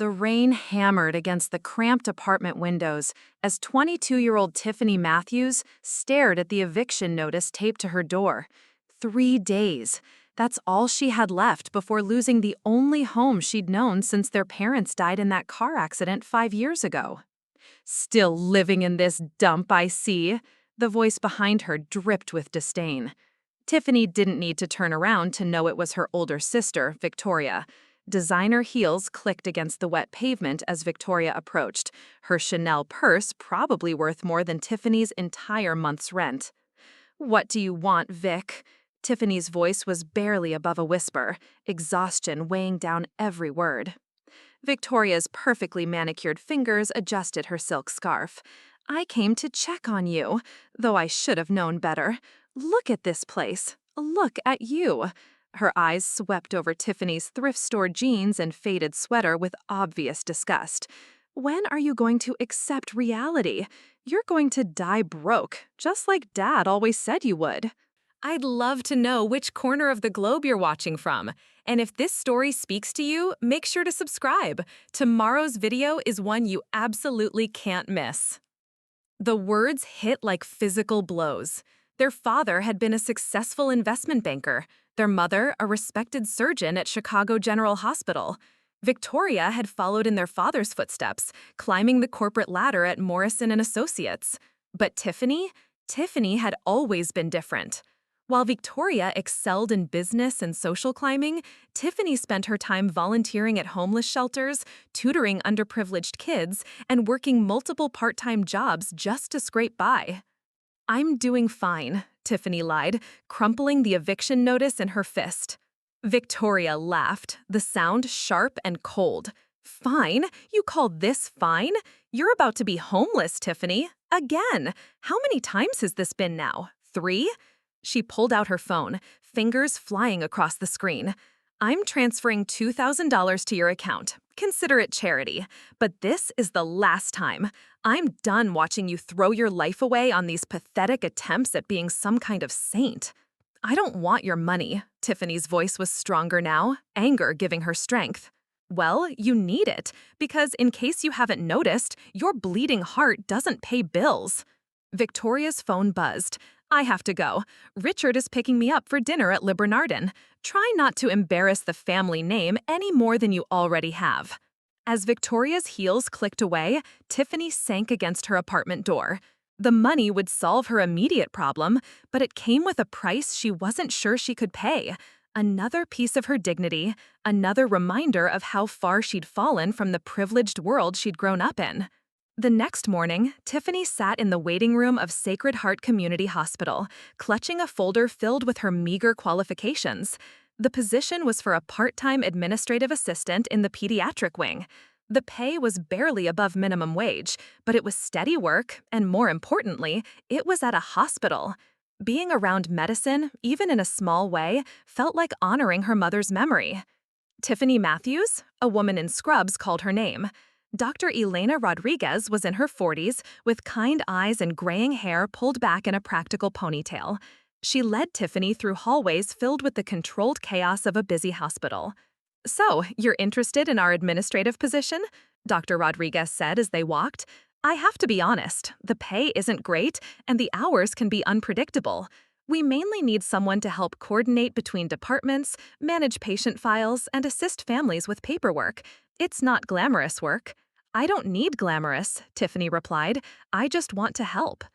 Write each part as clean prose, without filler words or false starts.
The rain hammered against the cramped apartment windows as 22-year-old Tiffany Matthews stared at the eviction notice taped to her door. 3 days. That's all she had left before losing the only home she'd known since their parents died in that car accident 5 years ago. "Still living in this dump, I see." The voice behind her dripped with disdain. Tiffany didn't need to turn around to know it was her older sister, Victoria. Designer heels clicked against the wet pavement as Victoria approached, her Chanel purse probably worth more than Tiffany's entire month's rent. "What do you want, Vic?" Tiffany's voice was barely above a whisper, exhaustion weighing down every word. Victoria's perfectly manicured fingers adjusted her silk scarf. "I came to check on you, though I should have known better. Look at this place. Look at you." Her eyes swept over Tiffany's thrift store jeans and faded sweater with obvious disgust. "When are you going to accept reality? You're going to die broke, just like Dad always said you would." I'd love to know which corner of the globe you're watching from. And if this story speaks to you, make sure to subscribe. Tomorrow's video is one you absolutely can't miss. The words hit like physical blows. Their father had been a successful investment banker. Their mother, a respected surgeon at Chicago General Hospital. Victoria had followed in their father's footsteps, climbing the corporate ladder at Morrison & Associates. But Tiffany had always been different. While Victoria excelled in business and social climbing, Tiffany spent her time volunteering at homeless shelters, tutoring underprivileged kids, and working multiple part-time jobs just to scrape by. "I'm doing fine," Tiffany lied, crumpling the eviction notice in her fist. Victoria laughed, the sound sharp and cold. "Fine? You call this fine? You're about to be homeless, Tiffany. Again. How many times has this been now? 3? She pulled out her phone, fingers flying across the screen. "I'm transferring $2,000 to your account. Consider it charity. But this is the last time. I'm done watching you throw your life away on these pathetic attempts at being some kind of saint." "I don't want your money." Tiffany's voice was stronger now, anger giving her strength. "Well, you need it, because in case you haven't noticed, your bleeding heart doesn't pay bills." Victoria's phone buzzed. "I have to go. Richard is picking me up for dinner at Le Bernardin. Try not to embarrass the family name any more than you already have." As Victoria's heels clicked away, Tiffany sank against her apartment door. The money would solve her immediate problem, but it came with a price she wasn't sure she could pay. Another piece of her dignity, another reminder of how far she'd fallen from the privileged world she'd grown up in. The next morning, Tiffany sat in the waiting room of Sacred Heart Community Hospital, clutching a folder filled with her meager qualifications. The position was for a part-time administrative assistant in the pediatric wing. The pay was barely above minimum wage, but it was steady work, and more importantly, it was at a hospital. Being around medicine, even in a small way, felt like honoring her mother's memory. Tiffany Matthews, a woman in scrubs, called her name. Dr. Elena Rodriguez was in her 40s, with kind eyes and graying hair pulled back in a practical ponytail. She led Tiffany through hallways filled with the controlled chaos of a busy hospital. "So, you're interested in our administrative position?" Dr. Rodriguez said as they walked. "I have to be honest, the pay isn't great, and the hours can be unpredictable. We mainly need someone to help coordinate between departments, manage patient files, and assist families with paperwork. It's not glamorous work." "I don't need glamorous," Tiffany replied. "I just want to help."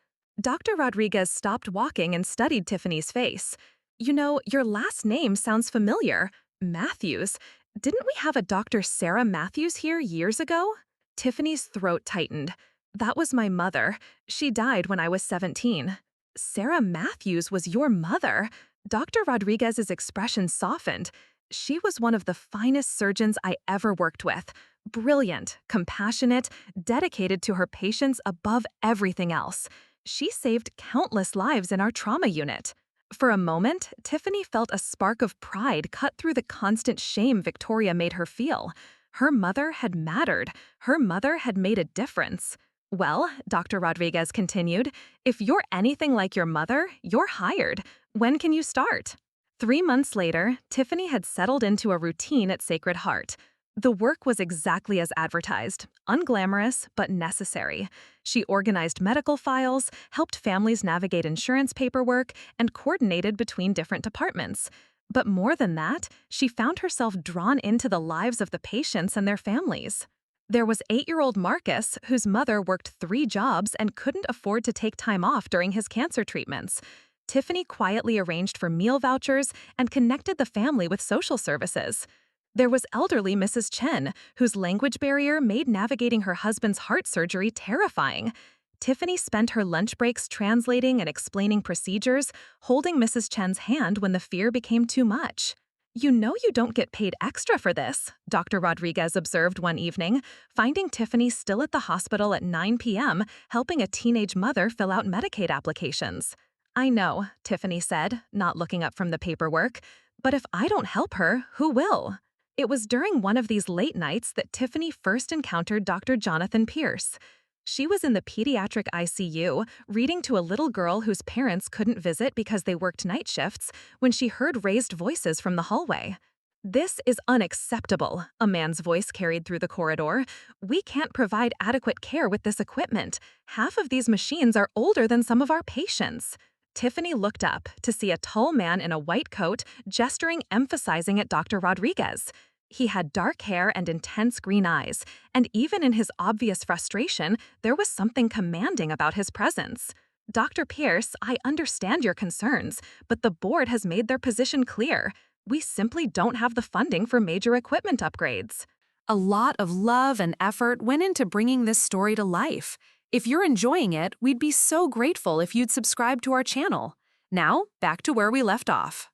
Dr. Rodriguez stopped walking and studied Tiffany's face. "You know, your last name sounds familiar. Matthews. Didn't we have a Dr. Sarah Matthews here years ago?" Tiffany's throat tightened. "That was my mother. She died when I was 17. "Sarah Matthews was your mother?" Dr. Rodriguez's expression softened. "She was one of the finest surgeons I ever worked with. Brilliant, compassionate, dedicated to her patients above everything else. She saved countless lives in our trauma unit." For a moment, Tiffany felt a spark of pride cut through the constant shame Victoria made her feel. Her mother had mattered. Her mother had made a difference. "Well," Dr. Rodriguez continued, "if you're anything like your mother, you're hired. When can you start?" 3 months later, Tiffany had settled into a routine at Sacred Heart. The work was exactly as advertised, unglamorous but necessary. She organized medical files, helped families navigate insurance paperwork, and coordinated between different departments. But more than that, she found herself drawn into the lives of the patients and their families. There was 8-year-old Marcus, whose mother worked 3 jobs and couldn't afford to take time off during his cancer treatments. Tiffany quietly arranged for meal vouchers and connected the family with social services. There was elderly Mrs. Chen, whose language barrier made navigating her husband's heart surgery terrifying. Tiffany spent her lunch breaks translating and explaining procedures, holding Mrs. Chen's hand when the fear became too much. "You know you don't get paid extra for this," Dr. Rodriguez observed one evening, finding Tiffany still at the hospital at 9 p.m., helping a teenage mother fill out Medicaid applications. "I know," Tiffany said, not looking up from the paperwork, "but if I don't help her, who will?" It was during one of these late nights that Tiffany first encountered Dr. Jonathan Pierce. She was in the pediatric ICU, reading to a little girl whose parents couldn't visit because they worked night shifts, when she heard raised voices from the hallway. "This is unacceptable," a man's voice carried through the corridor. "We can't provide adequate care with this equipment. Half of these machines are older than some of our patients." Tiffany looked up to see a tall man in a white coat gesturing, emphasizing at Dr. Rodriguez. He had dark hair and intense green eyes, and even in his obvious frustration, there was something commanding about his presence. "Dr. Pierce, I understand your concerns, but the board has made their position clear. We simply don't have the funding for major equipment upgrades." A lot of love and effort went into bringing this story to life. If you're enjoying it, we'd be so grateful if you'd subscribe to our channel. Now, back to where we left off.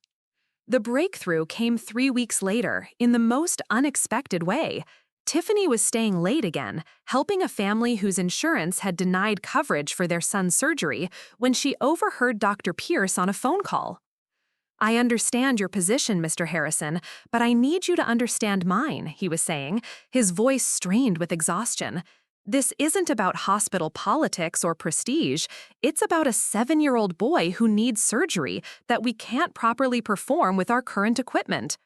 The breakthrough came 3 weeks later, in the most unexpected way. Tiffany was staying late again, helping a family whose insurance had denied coverage for their son's surgery, when she overheard Dr. Pierce on a phone call. "I understand your position, Mr. Harrison, but I need you to understand mine," he was saying, his voice strained with exhaustion. "This isn't about hospital politics or prestige. It's about a 7-year-old boy who needs surgery that we can't properly perform with our current equipment."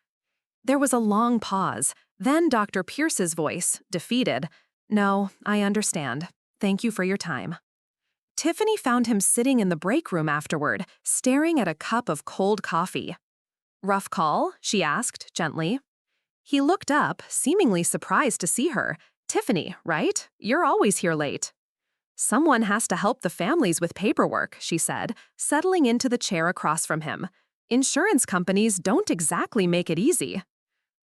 There was a long pause. Then Dr. Pierce's voice, defeated, "No, I understand. Thank you for your time." Tiffany found him sitting in the break room afterward, staring at a cup of cold coffee. "Rough call?" she asked, gently. He looked up, seemingly surprised to see her. "Tiffany, right? You're always here late." "Someone has to help the families with paperwork," she said, settling into the chair across from him. "Insurance companies don't exactly make it easy."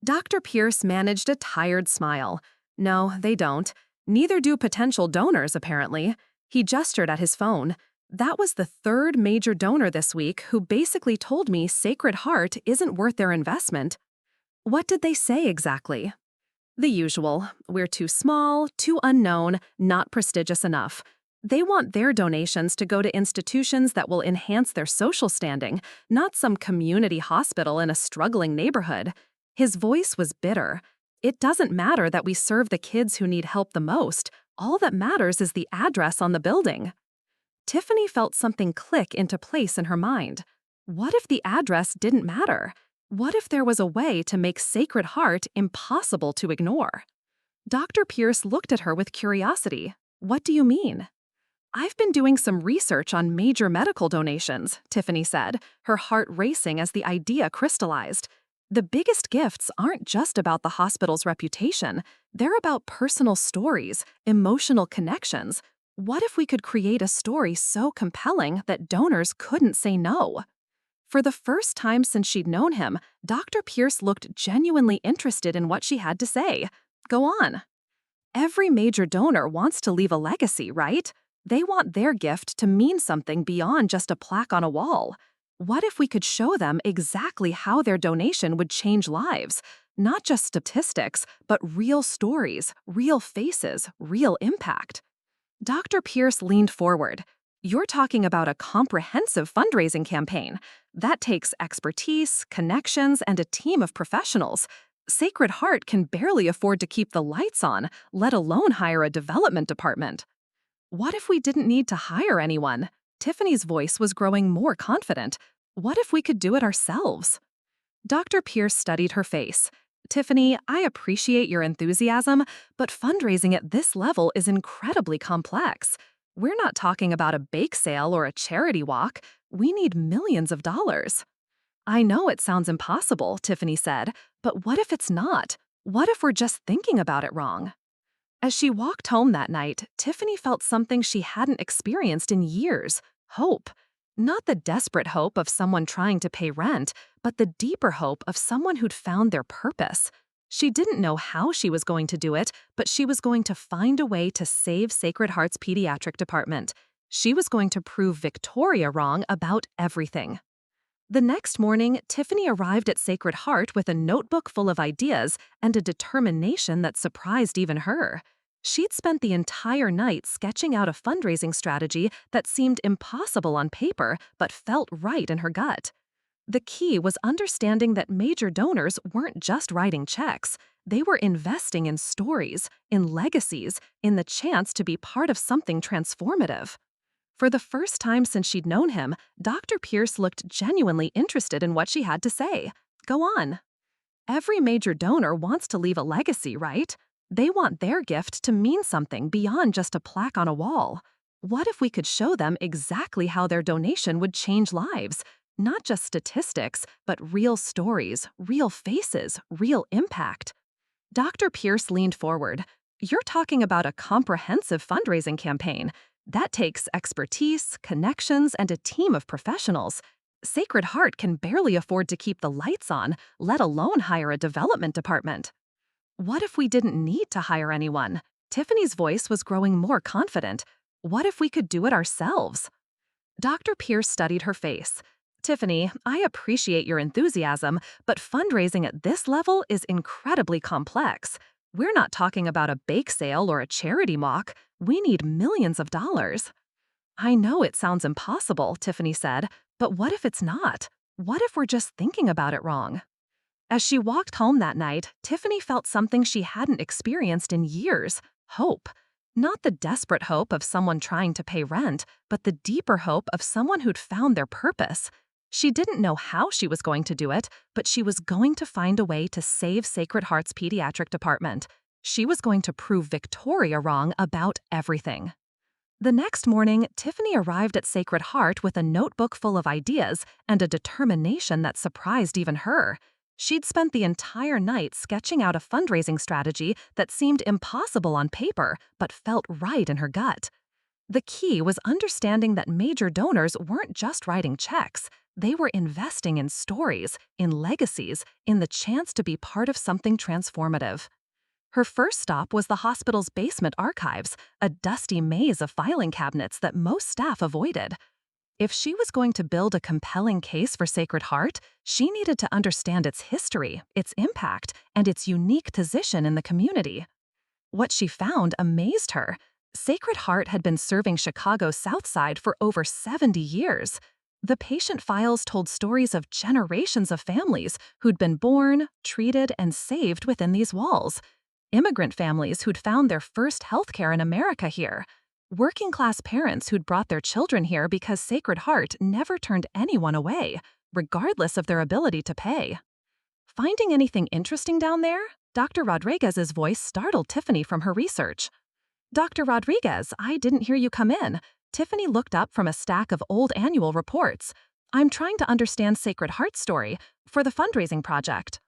Dr. Pierce managed a tired smile. "No, they don't. Neither do potential donors, apparently." He gestured at his phone. "That was the 3rd major donor this week who basically told me Sacred Heart isn't worth their investment." "What did they say exactly?" "The usual. We're too small, too unknown, not prestigious enough. They want their donations to go to institutions that will enhance their social standing, not some community hospital in a struggling neighborhood." His voice was bitter. "It doesn't matter that we serve the kids who need help the most. All that matters is the address on the building." Tiffany felt something click into place in her mind. What if the address didn't matter? What if there was a way to make Sacred Heart impossible to ignore? Dr. Pierce looked at her with curiosity. "What do you mean?" "I've been doing some research on major medical donations," Tiffany said, her heart racing as the idea crystallized. "The biggest gifts aren't just about the hospital's reputation. They're about personal stories, emotional connections. What if we could create a story so compelling that donors couldn't say no?" For the first time since she'd known him, Dr. Pierce looked genuinely interested in what she had to say. "Go on." "Every major donor wants to leave a legacy, right? They want their gift to mean something beyond just a plaque on a wall. What if we could show them exactly how their donation would change lives? Not just statistics, but real stories, real faces, real impact." Dr. Pierce leaned forward. "You're talking about a comprehensive fundraising campaign. That takes expertise, connections, and a team of professionals. Sacred Heart can barely afford to keep the lights on, let alone hire a development department." "What if we didn't need to hire anyone?" Tiffany's voice was growing more confident. "What if we could do it ourselves?" Dr. Pierce studied her face. Tiffany, I appreciate your enthusiasm, but fundraising at this level is incredibly complex. We're not talking about a bake sale or a charity walk. We need millions of dollars. I know it sounds impossible, Tiffany said, but what if it's not? What if we're just thinking about it wrong? As she walked home that night, Tiffany felt something she hadn't experienced in years: hope. Not the desperate hope of someone trying to pay rent, but the deeper hope of someone who'd found their purpose. She didn't know how she was going to do it, but she was going to find a way to save Sacred Heart's pediatric department. She was going to prove Victoria wrong about everything. The next morning, Tiffany arrived at Sacred Heart with a notebook full of ideas and a determination that surprised even her. She'd spent the entire night sketching out a fundraising strategy that seemed impossible on paper but felt right in her gut. The key was understanding that major donors weren't just writing checks. They were investing in stories, in legacies, in the chance to be part of something transformative. For the first time since she'd known him, Dr. Pierce looked genuinely interested in what she had to say. Go on. Every major donor wants to leave a legacy, right? They want their gift to mean something beyond just a plaque on a wall. What if we could show them exactly how their donation would change lives? Not just statistics, but real stories, real faces, real impact. Dr. Pierce leaned forward. You're talking about a comprehensive fundraising campaign. That takes expertise, connections, and a team of professionals. Sacred Heart can barely afford to keep the lights on, let alone hire a development department. What if we didn't need to hire anyone? Tiffany's voice was growing more confident. What if we could do it ourselves? Dr. Pierce studied her face. Tiffany, I appreciate your enthusiasm, but fundraising at this level is incredibly complex. We're not talking about a bake sale or a charity walk. We need millions of dollars. I know it sounds impossible, Tiffany said, but what if it's not? What if we're just thinking about it wrong? As she walked home that night, Tiffany felt something she hadn't experienced in years: hope. Not the desperate hope of someone trying to pay rent, but the deeper hope of someone who'd found their purpose. She didn't know how she was going to do it, but she was going to find a way to save Sacred Heart's pediatric department. She was going to prove Victoria wrong about everything. The next morning, Tiffany arrived at Sacred Heart with a notebook full of ideas and a determination that surprised even her. She'd spent the entire night sketching out a fundraising strategy that seemed impossible on paper but felt right in her gut. The key was understanding that major donors weren't just writing checks. They were investing in stories, in legacies, in the chance to be part of something transformative. Her first stop was the hospital's basement archives, a dusty maze of filing cabinets that most staff avoided. If she was going to build a compelling case for Sacred Heart, she needed to understand its history, its impact, and its unique position in the community. What she found amazed her. Sacred Heart had been serving Chicago's South Side for over 70 years. The patient files told stories of generations of families who'd been born, treated, and saved within these walls. Immigrant families who'd found their first healthcare in America here. Working-class parents who'd brought their children here because Sacred Heart never turned anyone away, regardless of their ability to pay. Finding anything interesting down there? Dr. Rodriguez's voice startled Tiffany from her research. Dr. Rodriguez, I didn't hear you come in. Tiffany looked up from a stack of old annual reports. I'm trying to understand Sacred Heart's story for the fundraising project.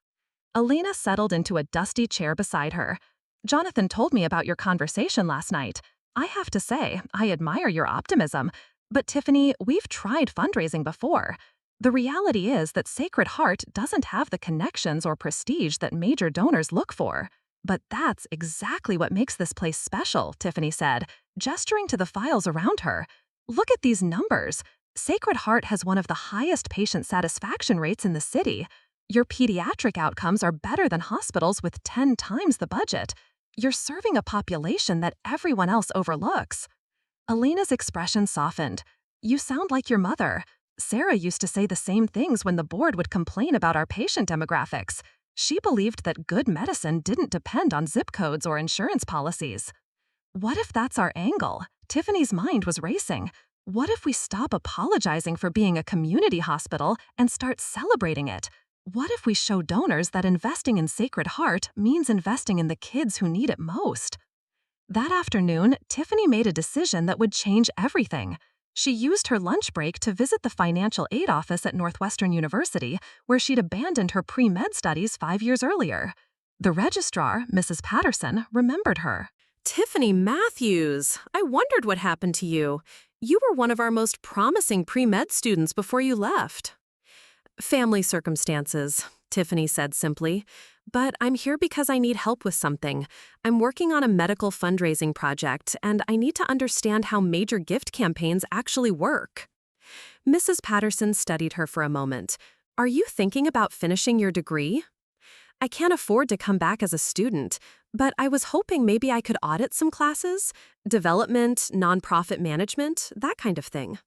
Alina settled into a dusty chair beside her. Jonathan told me about your conversation last night. I have to say, I admire your optimism. But Tiffany, we've tried fundraising before. The reality is that Sacred Heart doesn't have the connections or prestige that major donors look for. But that's exactly what makes this place special, Tiffany said, gesturing to the files around her. Look at these numbers. Sacred Heart has one of the highest patient satisfaction rates in the city. Your pediatric outcomes are better than hospitals with 10 times the budget. You're serving a population that everyone else overlooks. Alina's expression softened. You sound like your mother. Sarah used to say the same things when the board would complain about our patient demographics. She believed that good medicine didn't depend on zip codes or insurance policies. What if that's our angle? Tiffany's mind was racing. What if we stop apologizing for being a community hospital and start celebrating it? What if we show donors that investing in Sacred Heart means investing in the kids who need it most? That afternoon, Tiffany made a decision that would change everything. She used her lunch break to visit the financial aid office at Northwestern University, where she'd abandoned her pre-med studies 5 years earlier. The registrar, Mrs. Patterson, remembered her. Tiffany Matthews, I wondered what happened to you. You were one of our most promising pre-med students before you left. Family circumstances, Tiffany said simply. But I'm here because I need help with something. I'm working on a medical fundraising project, and I need to understand how major gift campaigns actually work. Mrs. Patterson studied her for a moment. Are you thinking about finishing your degree? I can't afford to come back as a student, but I was hoping maybe I could audit some classes, development, nonprofit management, that kind of thing.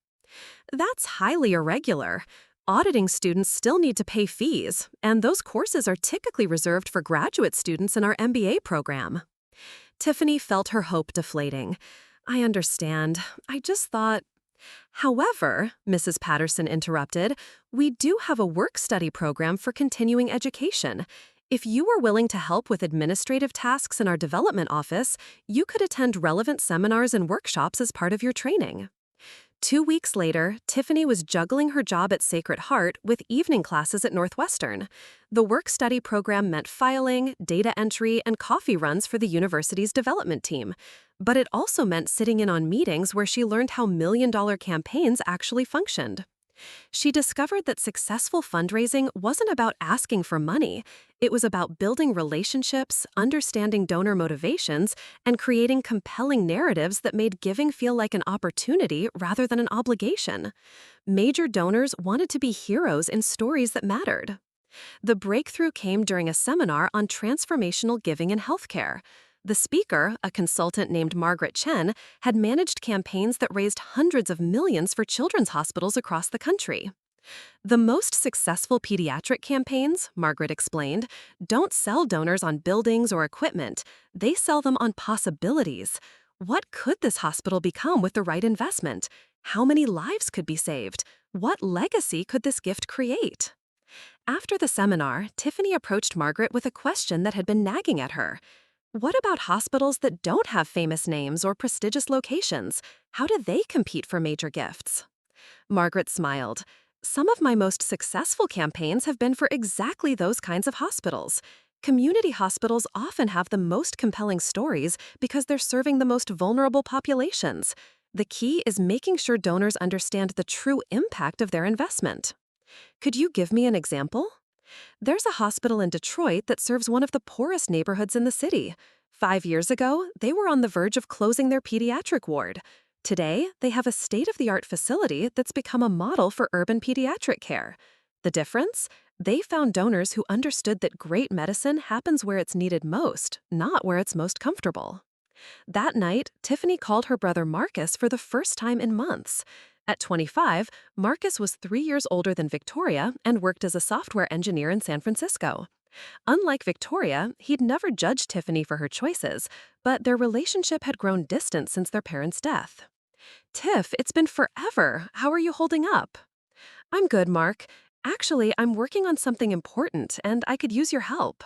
That's highly irregular. Auditing students still need to pay fees, and those courses are typically reserved for graduate students in our MBA program. Tiffany felt her hope deflating. I understand. I just thought. However, Mrs. Patterson interrupted, we do have a work-study program for continuing education. If you were willing to help with administrative tasks in our development office, you could attend relevant seminars and workshops as part of your training. 2 weeks later, Tiffany was juggling her job at Sacred Heart with evening classes at Northwestern. The work-study program meant filing, data entry, and coffee runs for the university's development team. But it also meant sitting in on meetings where she learned how million-dollar campaigns actually functioned. She discovered that successful fundraising wasn't about asking for money. It was about building relationships, understanding donor motivations, and creating compelling narratives that made giving feel like an opportunity rather than an obligation. Major donors wanted to be heroes in stories that mattered. The breakthrough came during a seminar on transformational giving in healthcare. The speaker, a consultant named Margaret Chen, had managed campaigns that raised hundreds of millions for children's hospitals across the country. The most successful pediatric campaigns, Margaret explained, don't sell donors on buildings or equipment. They sell them on possibilities. What could this hospital become with the right investment? How many lives could be saved? What legacy could this gift create? After the seminar, Tiffany approached Margaret with a question that had been nagging at her. What about hospitals that don't have famous names or prestigious locations? How do they compete for major gifts? Margaret smiled. Some of my most successful campaigns have been for exactly those kinds of hospitals. Community hospitals often have the most compelling stories because they're serving the most vulnerable populations. The key is making sure donors understand the true impact of their investment. Could you give me an example? There's a hospital in Detroit that serves one of the poorest neighborhoods in the city. 5 years ago, they were on the verge of closing their pediatric ward. Today, they have a state-of-the-art facility that's become a model for urban pediatric care. The difference? They found donors who understood that great medicine happens where it's needed most, not where it's most comfortable. That night, Tiffany called her brother Marcus for the first time in months. At 25, Marcus was 3 years older than Victoria and worked as a software engineer in San Francisco. Unlike Victoria, he'd never judged Tiffany for her choices, but their relationship had grown distant since their parents' death. Tiff, it's been forever. How are you holding up? I'm good, Mark. Actually, I'm working on something important, and I could use your help.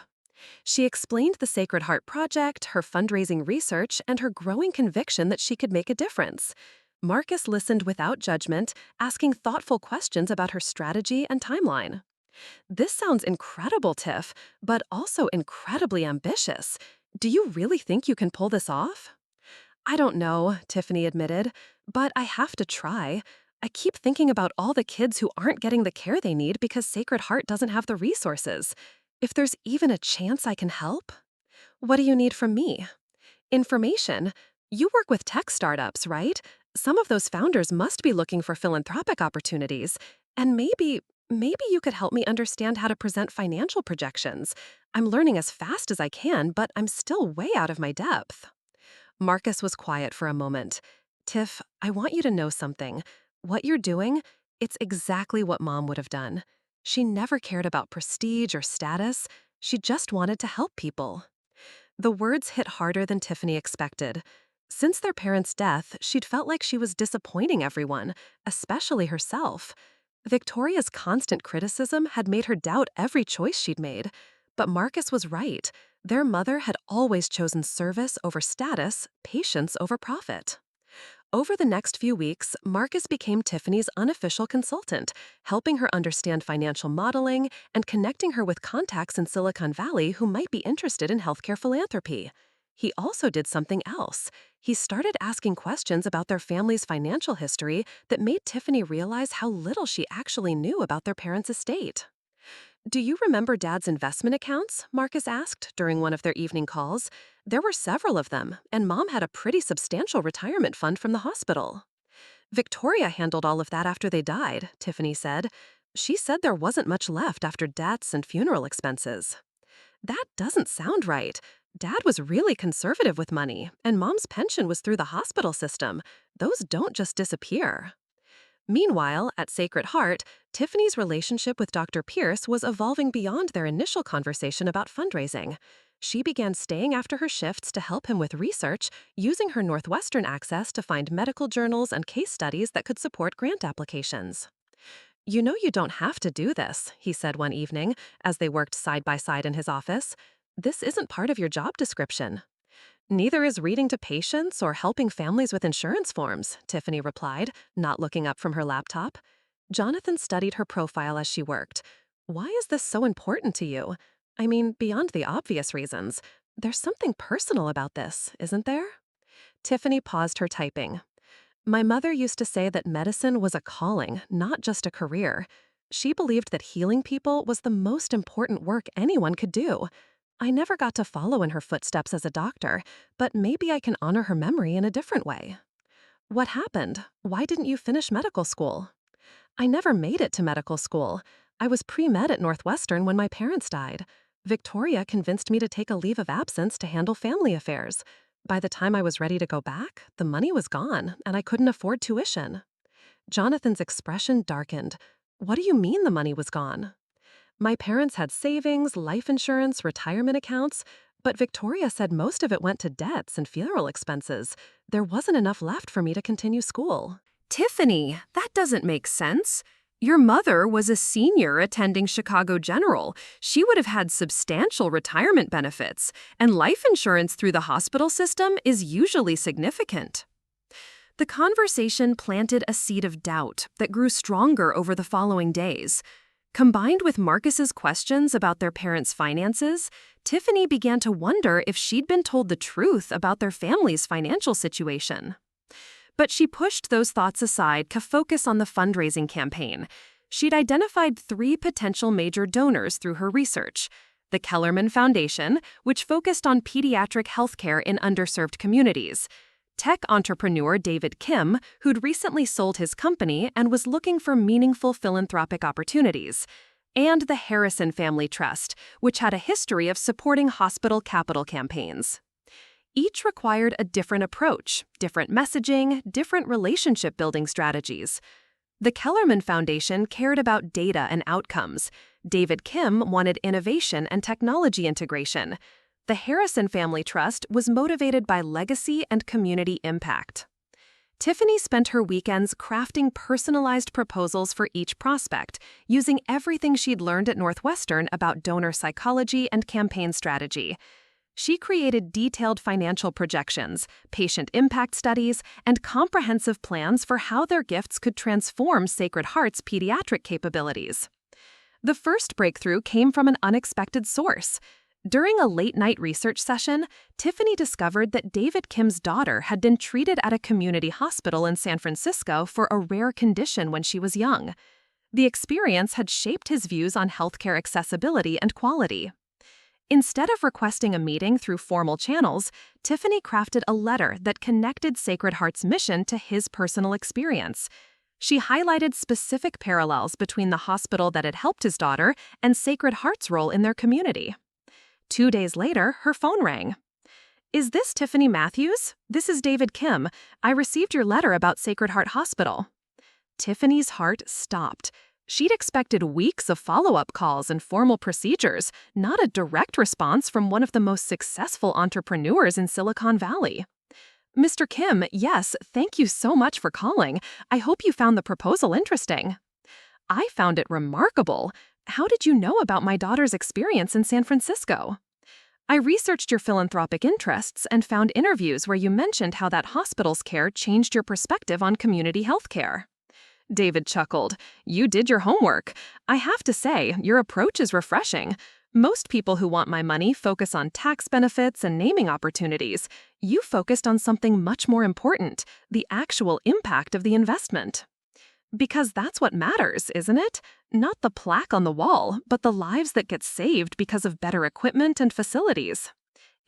She explained the Sacred Heart Project, her fundraising research, and her growing conviction that she could make a difference. Marcus listened without judgment, asking thoughtful questions about her strategy and timeline. This sounds incredible, Tiff, but also incredibly ambitious. Do you really think you can pull this off? I don't know, Tiffany admitted, but I have to try. I keep thinking about all the kids who aren't getting the care they need because Sacred Heart doesn't have the resources. If there's even a chance I can help? What do you need from me? Information. You work with tech startups, right? Some of those founders must be looking for philanthropic opportunities. And maybe you could help me understand how to present financial projections. I'm learning as fast as I can, but I'm still way out of my depth. Marcus was quiet for a moment. Tiff, I want you to know something. What you're doing, it's exactly what Mom would have done. She never cared about prestige or status. She just wanted to help people. The words hit harder than Tiffany expected. Since their parents' death, she'd felt like she was disappointing everyone, especially herself. Victoria's constant criticism had made her doubt every choice she'd made. But Marcus was right. Their mother had always chosen service over status, patience over profit. Over the next few weeks, Marcus became Tiffany's unofficial consultant, helping her understand financial modeling and connecting her with contacts in Silicon Valley who might be interested in healthcare philanthropy. He also did something else. He started asking questions about their family's financial history that made Tiffany realize how little she actually knew about their parents' estate. "Do you remember Dad's investment accounts?" Marcus asked during one of their evening calls. There were several of them, and Mom had a pretty substantial retirement fund from the hospital. "Victoria handled all of that after they died," Tiffany said. "She said there wasn't much left after debts and funeral expenses." "That doesn't sound right. Dad was really conservative with money, and Mom's pension was through the hospital system. Those don't just disappear." Meanwhile, at Sacred Heart, Tiffany's relationship with Dr. Pierce was evolving beyond their initial conversation about fundraising. She began staying after her shifts to help him with research, using her Northwestern access to find medical journals and case studies that could support grant applications. "You know you don't have to do this," he said one evening, as they worked side by side in his office. "This isn't part of your job description." "Neither is reading to patients or helping families with insurance forms," Tiffany replied, not looking up from her laptop. Jonathan studied her profile as she worked. "Why is this so important to you? I mean, beyond the obvious reasons. There's something personal about this, isn't there?" Tiffany paused her typing. "My mother used to say that medicine was a calling, not just a career. She believed that healing people was the most important work anyone could do. I never got to follow in her footsteps as a doctor, but maybe I can honor her memory in a different way." "What happened? Why didn't you finish medical school?" "I never made it to medical school. I was pre-med at Northwestern when my parents died. Victoria convinced me to take a leave of absence to handle family affairs. By the time I was ready to go back, the money was gone, and I couldn't afford tuition." Jonathan's expression darkened. "What do you mean the money was gone?" "My parents had savings, life insurance, retirement accounts, but Victoria said most of it went to debts and funeral expenses. There wasn't enough left for me to continue school." Tiffany, that doesn't make sense. Your mother was a senior attending Chicago General. She would have had substantial retirement benefits, and life insurance through the hospital system is usually significant. The conversation planted a seed of doubt that grew stronger over the following days. Combined with Marcus's questions about their parents' finances, Tiffany began to wonder if she'd been told the truth about their family's financial situation. But she pushed those thoughts aside to focus on the fundraising campaign. She'd identified 3 potential major donors through her research: the Kellerman Foundation, which focused on pediatric healthcare in underserved communities; tech entrepreneur David Kim, who'd recently sold his company and was looking for meaningful philanthropic opportunities; and the Harrison Family Trust, which had a history of supporting hospital capital campaigns. Each required a different approach, different messaging, different relationship-building strategies. The Kellerman Foundation cared about data and outcomes. David Kim wanted innovation and technology integration. The Harrison Family Trust was motivated by legacy and community impact. Tiffany spent her weekends crafting personalized proposals for each prospect, using everything she'd learned at Northwestern about donor psychology and campaign strategy. She created detailed financial projections, patient impact studies, and comprehensive plans for how their gifts could transform Sacred Heart's pediatric capabilities. The first breakthrough came from an unexpected source. During a late-night research session, Tiffany discovered that David Kim's daughter had been treated at a community hospital in San Francisco for a rare condition when she was young. The experience had shaped his views on healthcare accessibility and quality. Instead of requesting a meeting through formal channels, Tiffany crafted a letter that connected Sacred Heart's mission to his personal experience. She highlighted specific parallels between the hospital that had helped his daughter and Sacred Heart's role in their community. 2 days later, her phone rang. "Is this Tiffany Matthews? This is David Kim. I received your letter about Sacred Heart Hospital." Tiffany's heart stopped. She'd expected weeks of follow-up calls and formal procedures, not a direct response from one of the most successful entrepreneurs in Silicon Valley. "Mr. Kim, yes, thank you so much for calling. I hope you found the proposal interesting." I found it remarkable. How did you know about my daughter's experience in San Francisco? I researched your philanthropic interests and found interviews where you mentioned how that hospital's care changed your perspective on community health care. David chuckled. You did your homework. I have to say, your approach is refreshing. Most people who want my money focus on tax benefits and naming opportunities. You focused on something much more important, the actual impact of the investment. Because that's what matters, isn't it? Not the plaque on the wall, but the lives that get saved because of better equipment and facilities.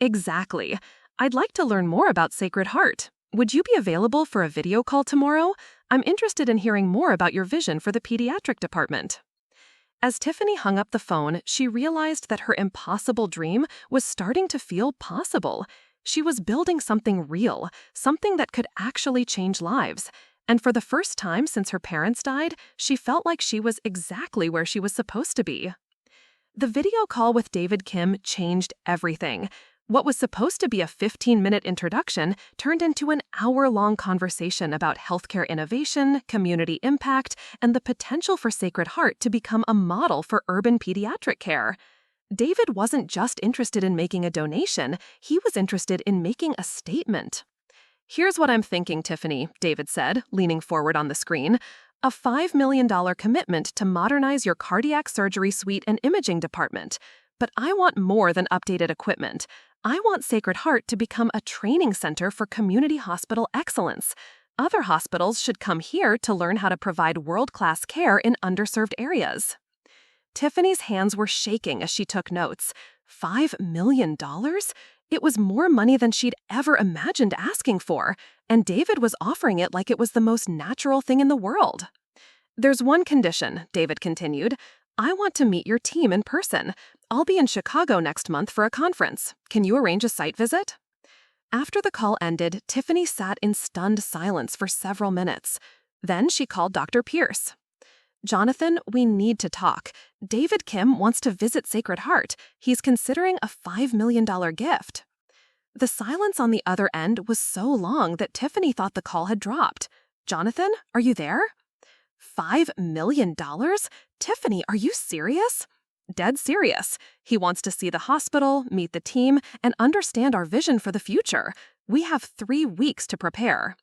Exactly. I'd like to learn more about Sacred Heart. Would you be available for a video call tomorrow? I'm interested in hearing more about your vision for the pediatric department. As Tiffany hung up the phone, she realized that her impossible dream was starting to feel possible. She was building something real, something that could actually change lives. And for the first time since her parents died, she felt like she was exactly where she was supposed to be. The video call with David Kim changed everything. What was supposed to be a 15-minute introduction turned into an hour-long conversation about healthcare innovation, community impact, and the potential for Sacred Heart to become a model for urban pediatric care. David wasn't just interested in making a donation, he was interested in making a statement. Here's what I'm thinking, Tiffany, David said, leaning forward on the screen. A $5 million commitment to modernize your cardiac surgery suite and imaging department. But I want more than updated equipment. I want Sacred Heart to become a training center for community hospital excellence. Other hospitals should come here to learn how to provide world-class care in underserved areas. Tiffany's hands were shaking as she took notes. $5 million? It was more money than she'd ever imagined asking for, and David was offering it like it was the most natural thing in the world. There's one condition, David continued. I want to meet your team in person. I'll be in Chicago next month for a conference. Can you arrange a site visit? After the call ended, Tiffany sat in stunned silence for several minutes. Then she called Dr. Pierce. Jonathan, we need to talk. David Kim wants to visit Sacred Heart. He's considering a $5 million gift. The silence on the other end was so long that Tiffany thought the call had dropped. Jonathan, are you there? $5 million? Tiffany, are you serious? Dead serious. He wants to see the hospital, meet the team, and understand our vision for the future. We have 3 weeks to prepare.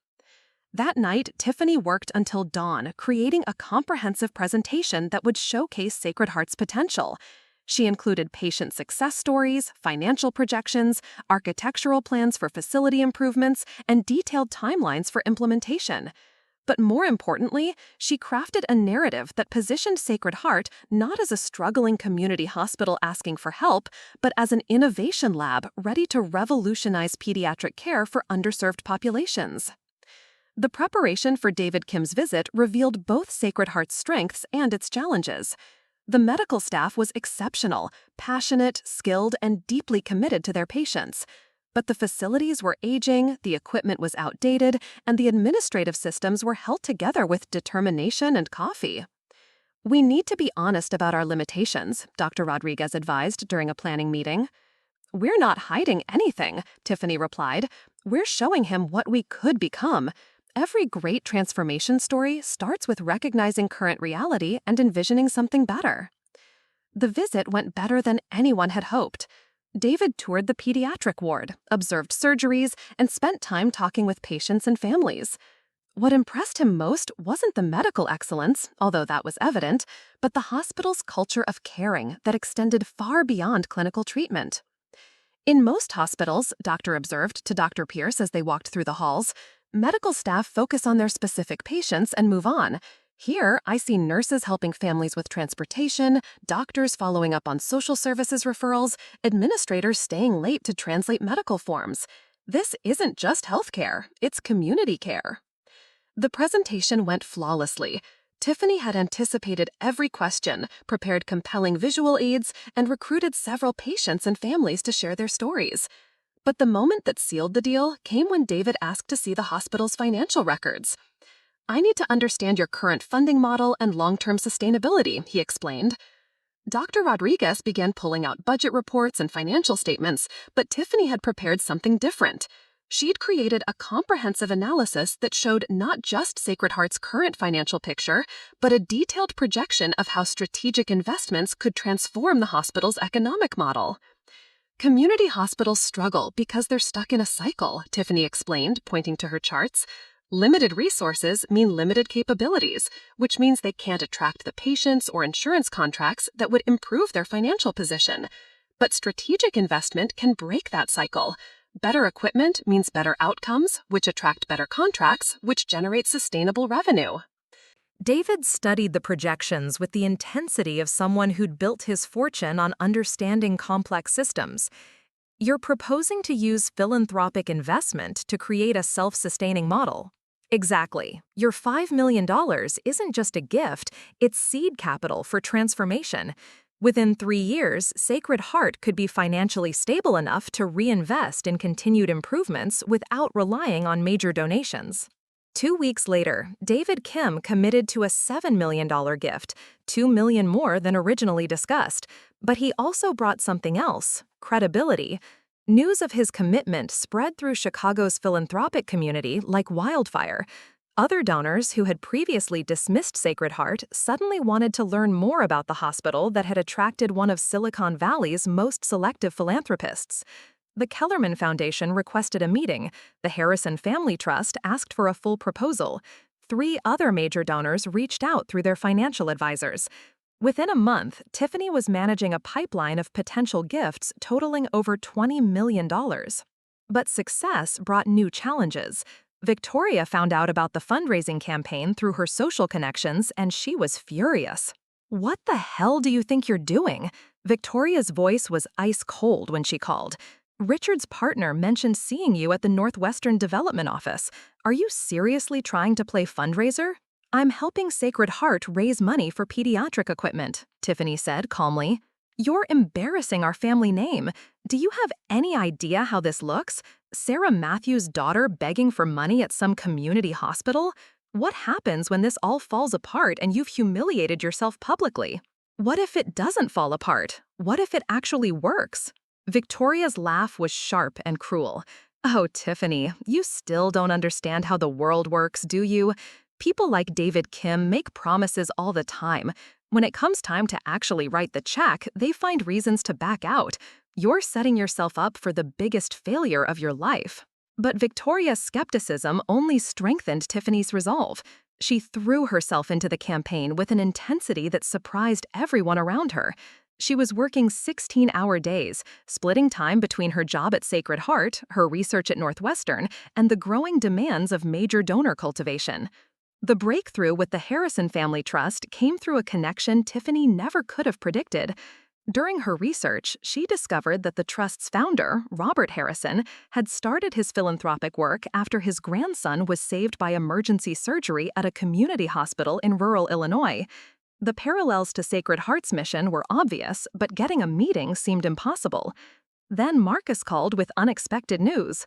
That night, Tiffany worked until dawn, creating a comprehensive presentation that would showcase Sacred Heart's potential. She included patient success stories, financial projections, architectural plans for facility improvements, and detailed timelines for implementation. But more importantly, she crafted a narrative that positioned Sacred Heart not as a struggling community hospital asking for help, but as an innovation lab ready to revolutionize pediatric care for underserved populations. The preparation for David Kim's visit revealed both Sacred Heart's strengths and its challenges. The medical staff was exceptional, passionate, skilled, and deeply committed to their patients. But the facilities were aging, the equipment was outdated, and the administrative systems were held together with determination and coffee. We need to be honest about our limitations, Dr. Rodriguez advised during a planning meeting. We're not hiding anything, Tiffany replied. We're showing him what we could become. Every great transformation story starts with recognizing current reality and envisioning something better. The visit went better than anyone had hoped. David toured the pediatric ward, observed surgeries, and spent time talking with patients and families. What impressed him most wasn't the medical excellence, although that was evident, but the hospital's culture of caring that extended far beyond clinical treatment. In most hospitals, Doctor observed to Dr. Pierce as they walked through the halls, medical staff focus on their specific patients and move on. Here, I see nurses helping families with transportation, doctors following up on social services referrals, administrators staying late to translate medical forms. This isn't just healthcare, it's community care. The presentation went flawlessly. Tiffany had anticipated every question, prepared compelling visual aids, and recruited several patients and families to share their stories. But the moment that sealed the deal came when David asked to see the hospital's financial records. I need to understand your current funding model and long-term sustainability, he explained. Dr. Rodriguez began pulling out budget reports and financial statements, but Tiffany had prepared something different. She'd created a comprehensive analysis that showed not just Sacred Heart's current financial picture, but a detailed projection of how strategic investments could transform the hospital's economic model. Community hospitals struggle because they're stuck in a cycle, Tiffany explained, pointing to her charts. Limited resources mean limited capabilities, which means they can't attract the patients or insurance contracts that would improve their financial position. But strategic investment can break that cycle. Better equipment means better outcomes, which attract better contracts, which generate sustainable revenue. David studied the projections with the intensity of someone who'd built his fortune on understanding complex systems. You're proposing to use philanthropic investment to create a self-sustaining model. Exactly. Your $5 million isn't just a gift, it's seed capital for transformation. Within 3 years, Sacred Heart could be financially stable enough to reinvest in continued improvements without relying on major donations. 2 weeks later, David Kim committed to a $7 million gift, $2 million more than originally discussed. But he also brought something else: credibility. News of his commitment spread through Chicago's philanthropic community like wildfire. Other donors who had previously dismissed Sacred Heart suddenly wanted to learn more about the hospital that had attracted one of Silicon Valley's most selective philanthropists. The Kellerman Foundation requested a meeting. The Harrison Family Trust asked for a full proposal. 3 other major donors reached out through their financial advisors. Within a month, Tiffany was managing a pipeline of potential gifts totaling over $20 million. But success brought new challenges. Victoria found out about the fundraising campaign through her social connections, and she was furious. "What the hell do you think you're doing?" Victoria's voice was ice cold when she called. "Richard's partner mentioned seeing you at the Northwestern Development Office. Are you seriously trying to play fundraiser?" "I'm helping Sacred Heart raise money for pediatric equipment," Tiffany said calmly. "You're embarrassing our family name. Do you have any idea how this looks? Sarah Matthews' daughter begging for money at some community hospital? What happens when this all falls apart and you've humiliated yourself publicly? What if it doesn't fall apart? What if it actually works?" Victoria's laugh was sharp and cruel. "Oh, Tiffany, you still don't understand how the world works, do you? People like David Kim make promises all the time. When it comes time to actually write the check, they find reasons to back out. You're setting yourself up for the biggest failure of your life." But Victoria's skepticism only strengthened Tiffany's resolve. She threw herself into the campaign with an intensity that surprised everyone around her. She was working 16-hour days, splitting time between her job at Sacred Heart, her research at Northwestern, and the growing demands of major donor cultivation. The breakthrough with the Harrison Family Trust came through a connection Tiffany never could have predicted. During her research, she discovered that the trust's founder, Robert Harrison, had started his philanthropic work after his grandson was saved by emergency surgery at a community hospital in rural Illinois. The parallels to Sacred Heart's mission were obvious, but getting a meeting seemed impossible. Then Marcus called with unexpected news.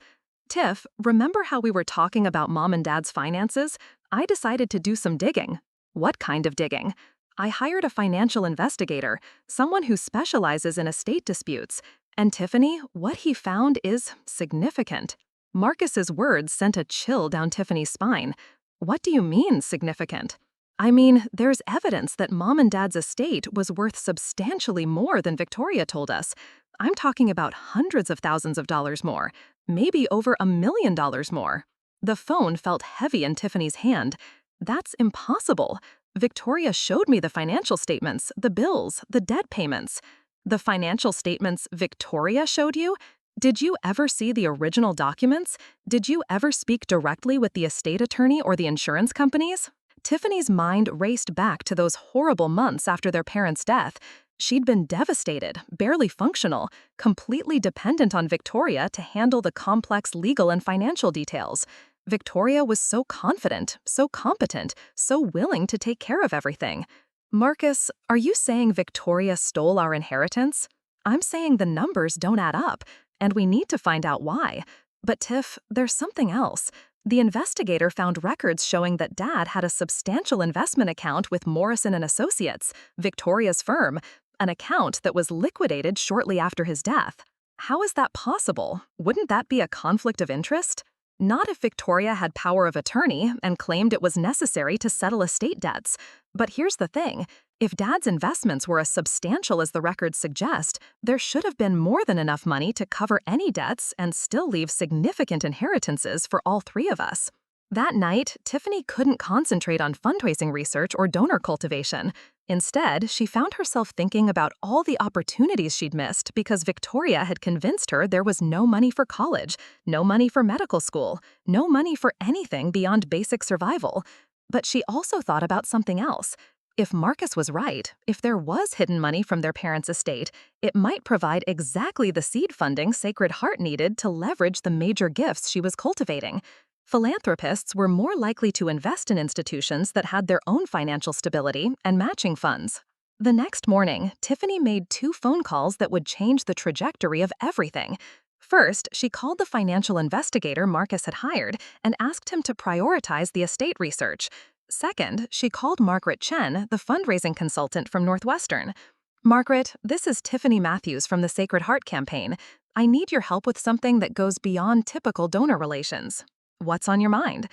"Tiff, remember how we were talking about Mom and Dad's finances? I decided to do some digging." "What kind of digging?" "I hired a financial investigator, someone who specializes in estate disputes. And Tiffany, what he found is significant." Marcus's words sent a chill down Tiffany's spine. "What do you mean, significant?" "I mean, there's evidence that Mom and Dad's estate was worth substantially more than Victoria told us. I'm talking about hundreds of thousands of dollars more, maybe over $1 million more." The phone felt heavy in Tiffany's hand. "That's impossible. Victoria showed me the financial statements, the bills, the debt payments." "The financial statements Victoria showed you? Did you ever see the original documents? Did you ever speak directly with the estate attorney or the insurance companies?" Tiffany's mind raced back to those horrible months after their parents' death. She'd been devastated, barely functional, completely dependent on Victoria to handle the complex legal and financial details. Victoria was so confident, so competent, so willing to take care of everything. "Marcus, are you saying Victoria stole our inheritance?" "I'm saying the numbers don't add up, and we need to find out why. But Tiff, there's something else. The investigator found records showing that Dad had a substantial investment account with Morrison & Associates, Victoria's firm, an account that was liquidated shortly after his death." How is that possible? Wouldn't that be a conflict of interest? Not if Victoria had power of attorney and claimed it was necessary to settle estate debts. But here's the thing. If Dad's investments were as substantial as the records suggest, there should have been more than enough money to cover any debts and still leave significant inheritances for all three of us. That night, Tiffany couldn't concentrate on fundraising research or donor cultivation. Instead, she found herself thinking about all the opportunities she'd missed because Victoria had convinced her there was no money for college, no money for medical school, no money for anything beyond basic survival. But she also thought about something else. If Marcus was right, if there was hidden money from their parents' estate, it might provide exactly the seed funding Sacred Heart needed to leverage the major gifts she was cultivating. Philanthropists were more likely to invest in institutions that had their own financial stability and matching funds. The next morning, Tiffany made 2 phone calls that would change the trajectory of everything. First, she called the financial investigator Marcus had hired and asked him to prioritize the estate research. Second, she called Margaret Chen, the fundraising consultant from Northwestern. "Margaret, this is Tiffany Matthews from the Sacred Heart campaign. I need your help with something that goes beyond typical donor relations." "What's on your mind?"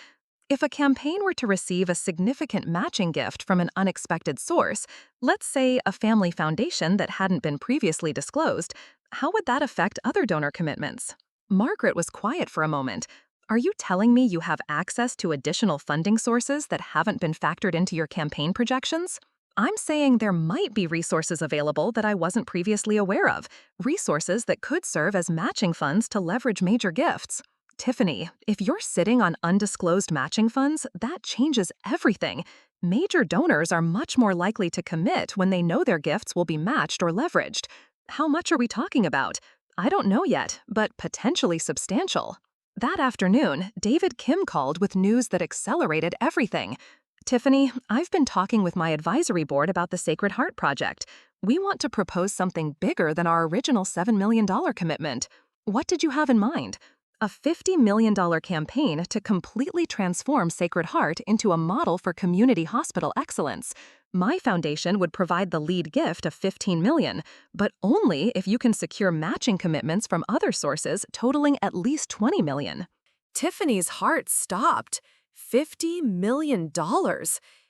If a campaign were to receive a significant matching gift from an unexpected source, let's say a family foundation that hadn't been previously disclosed, how would that affect other donor commitments? Margaret was quiet for a moment. "Are you telling me you have access to additional funding sources that haven't been factored into your campaign projections?" "I'm saying there might be resources available that I wasn't previously aware of, resources that could serve as matching funds to leverage major gifts." "Tiffany, if you're sitting on undisclosed matching funds, that changes everything. Major donors are much more likely to commit when they know their gifts will be matched or leveraged. How much are we talking about?" "I don't know yet, but potentially substantial." That afternoon, David Kim called with news that accelerated everything. "Tiffany, I've been talking with my advisory board about the Sacred Heart Project. We want to propose something bigger than our original $7 million commitment." "What did you have in mind?" "A $50 million campaign to completely transform Sacred Heart into a model for community hospital excellence. My foundation would provide the lead gift of $15 million, but only if you can secure matching commitments from other sources totaling at least $20 million. Tiffany's heart stopped. $50 million.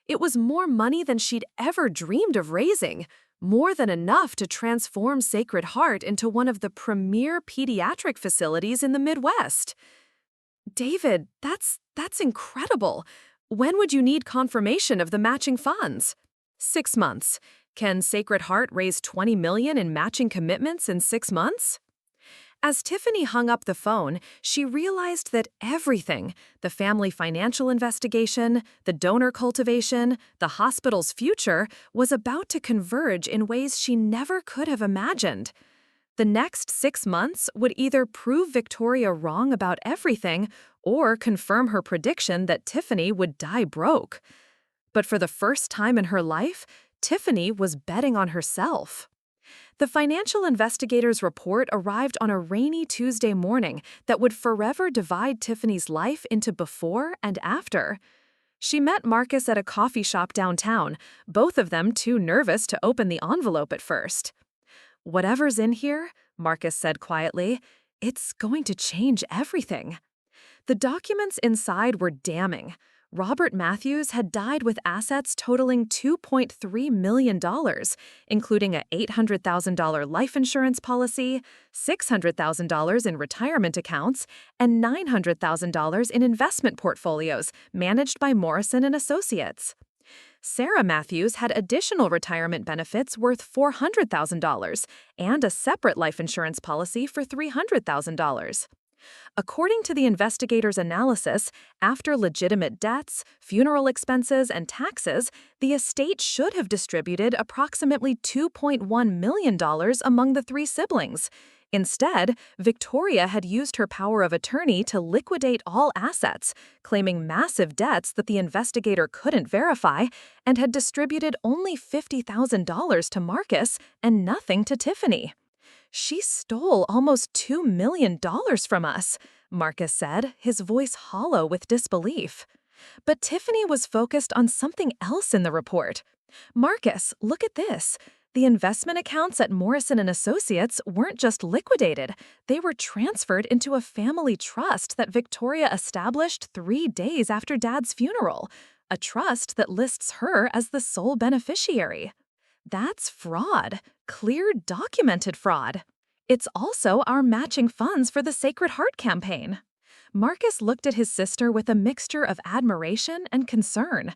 It was more money than she'd ever dreamed of raising. More than enough to transform Sacred Heart into one of the premier pediatric facilities in the Midwest. David, that's incredible. When would you need confirmation of the matching funds? 6 months. Can Sacred Heart raise $20 million in matching commitments in 6 months? As Tiffany hung up the phone, she realized that everything, the family financial investigation, the donor cultivation, the hospital's future, was about to converge in ways she never could have imagined. The next 6 months would either prove Victoria wrong about everything or confirm her prediction that Tiffany would die broke. But for the first time in her life, Tiffany was betting on herself. The financial investigator's report arrived on a rainy Tuesday morning that would forever divide Tiffany's life into before and after. She met Marcus at a coffee shop downtown, both of them too nervous to open the envelope at first. "Whatever's in here," Marcus said quietly, "it's going to change everything." The documents inside were damning. Robert Matthews had died with assets totaling $2.3 million, including a $800,000 life insurance policy, $600,000 in retirement accounts, and $900,000 in investment portfolios managed by Morrison and Associates. Sarah Matthews had additional retirement benefits worth $400,000 and a separate life insurance policy for $300,000. According to the investigator's analysis, after legitimate debts, funeral expenses, and taxes, the estate should have distributed approximately $2.1 million among the 3 siblings. Instead, Victoria had used her power of attorney to liquidate all assets, claiming massive debts that the investigator couldn't verify, and had distributed only $50,000 to Marcus and nothing to Tiffany. "She stole almost $2 million from us," Marcus said, his voice hollow with disbelief. But Tiffany was focused on something else in the report. "Marcus, look at this. The investment accounts at Morrison and Associates weren't just liquidated, they were transferred into a family trust that Victoria established 3 days after Dad's funeral, a trust that lists her as the sole beneficiary. That's fraud, clear documented fraud. It's also our matching funds for the Sacred Heart campaign. Marcus looked at his sister with a mixture of admiration and concern.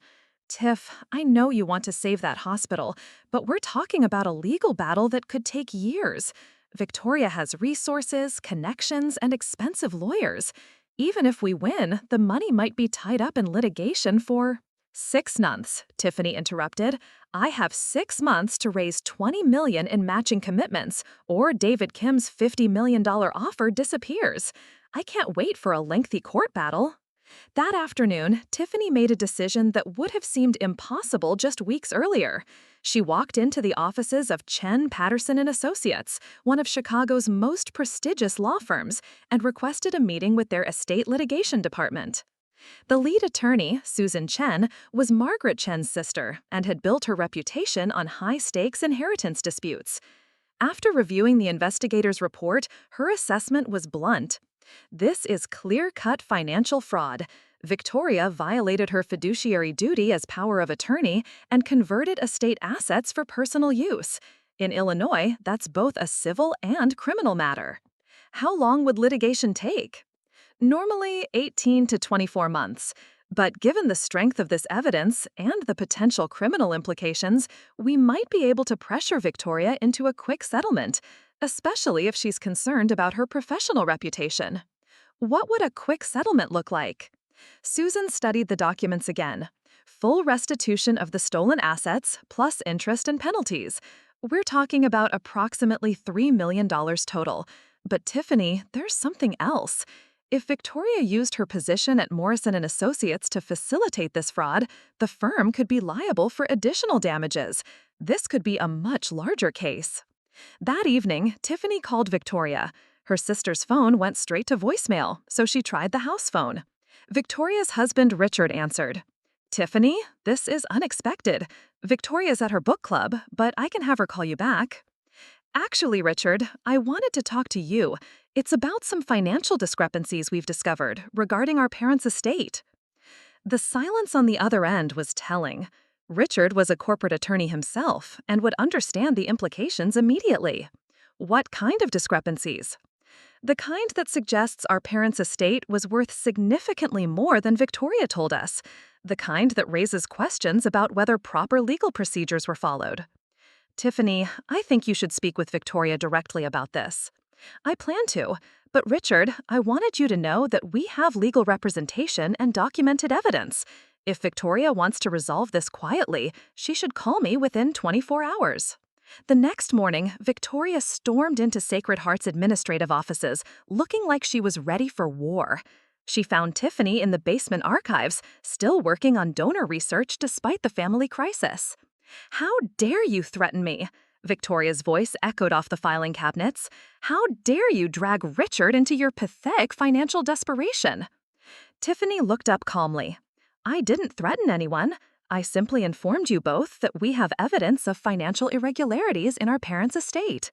Tiff, I know you want to save that hospital, but we're talking about a legal battle that could take years. Victoria has resources, connections, and expensive lawyers. Even if we win, the money might be tied up in litigation for 6 months, Tiffany interrupted. I have 6 months to raise $20 million in matching commitments, or David Kim's $50 million offer disappears. I can't wait for a lengthy court battle. That afternoon, Tiffany made a decision that would have seemed impossible just weeks earlier. She walked into the offices of Chen, Patterson and Associates, one of Chicago's most prestigious law firms, and requested a meeting with their estate litigation department. The lead attorney, Susan Chen, was Margaret Chen's sister and had built her reputation on high-stakes inheritance disputes. After reviewing the investigator's report, her assessment was blunt. This is clear-cut financial fraud. Victoria violated her fiduciary duty as power of attorney and converted estate assets for personal use. In Illinois, that's both a civil and criminal matter. How long would litigation take? Normally 18 to 24 months. But given the strength of this evidence and the potential criminal implications, we might be able to pressure Victoria into a quick settlement, especially if she's concerned about her professional reputation. What would a quick settlement look like? Susan studied the documents again. Full restitution of the stolen assets, plus interest and penalties. We're talking about approximately $3 million total. But Tiffany, there's something else. If Victoria used her position at Morrison and Associates to facilitate this fraud, the firm could be liable for additional damages. This could be a much larger case. That evening, Tiffany called Victoria. Her sister's phone went straight to voicemail, so she tried the house phone. Victoria's husband, Richard, answered. Tiffany, this is unexpected. Victoria's at her book club, but I can have her call you back. Actually, Richard, I wanted to talk to you. It's about some financial discrepancies we've discovered regarding our parents' estate. The silence on the other end was telling. Richard was a corporate attorney himself and would understand the implications immediately. What kind of discrepancies? The kind that suggests our parents' estate was worth significantly more than Victoria told us. The kind that raises questions about whether proper legal procedures were followed. Tiffany, I think you should speak with Victoria directly about this. I plan to, but Richard, I wanted you to know that we have legal representation and documented evidence. If Victoria wants to resolve this quietly, she should call me within 24 hours. The next morning, Victoria stormed into Sacred Heart's administrative offices, looking like she was ready for war. She found Tiffany in the basement archives, still working on donor research despite the family crisis. How dare you threaten me? Victoria's voice echoed off the filing cabinets. How dare you drag Richard into your pathetic financial desperation? Tiffany looked up calmly. I didn't threaten anyone. I simply informed you both that we have evidence of financial irregularities in our parents' estate.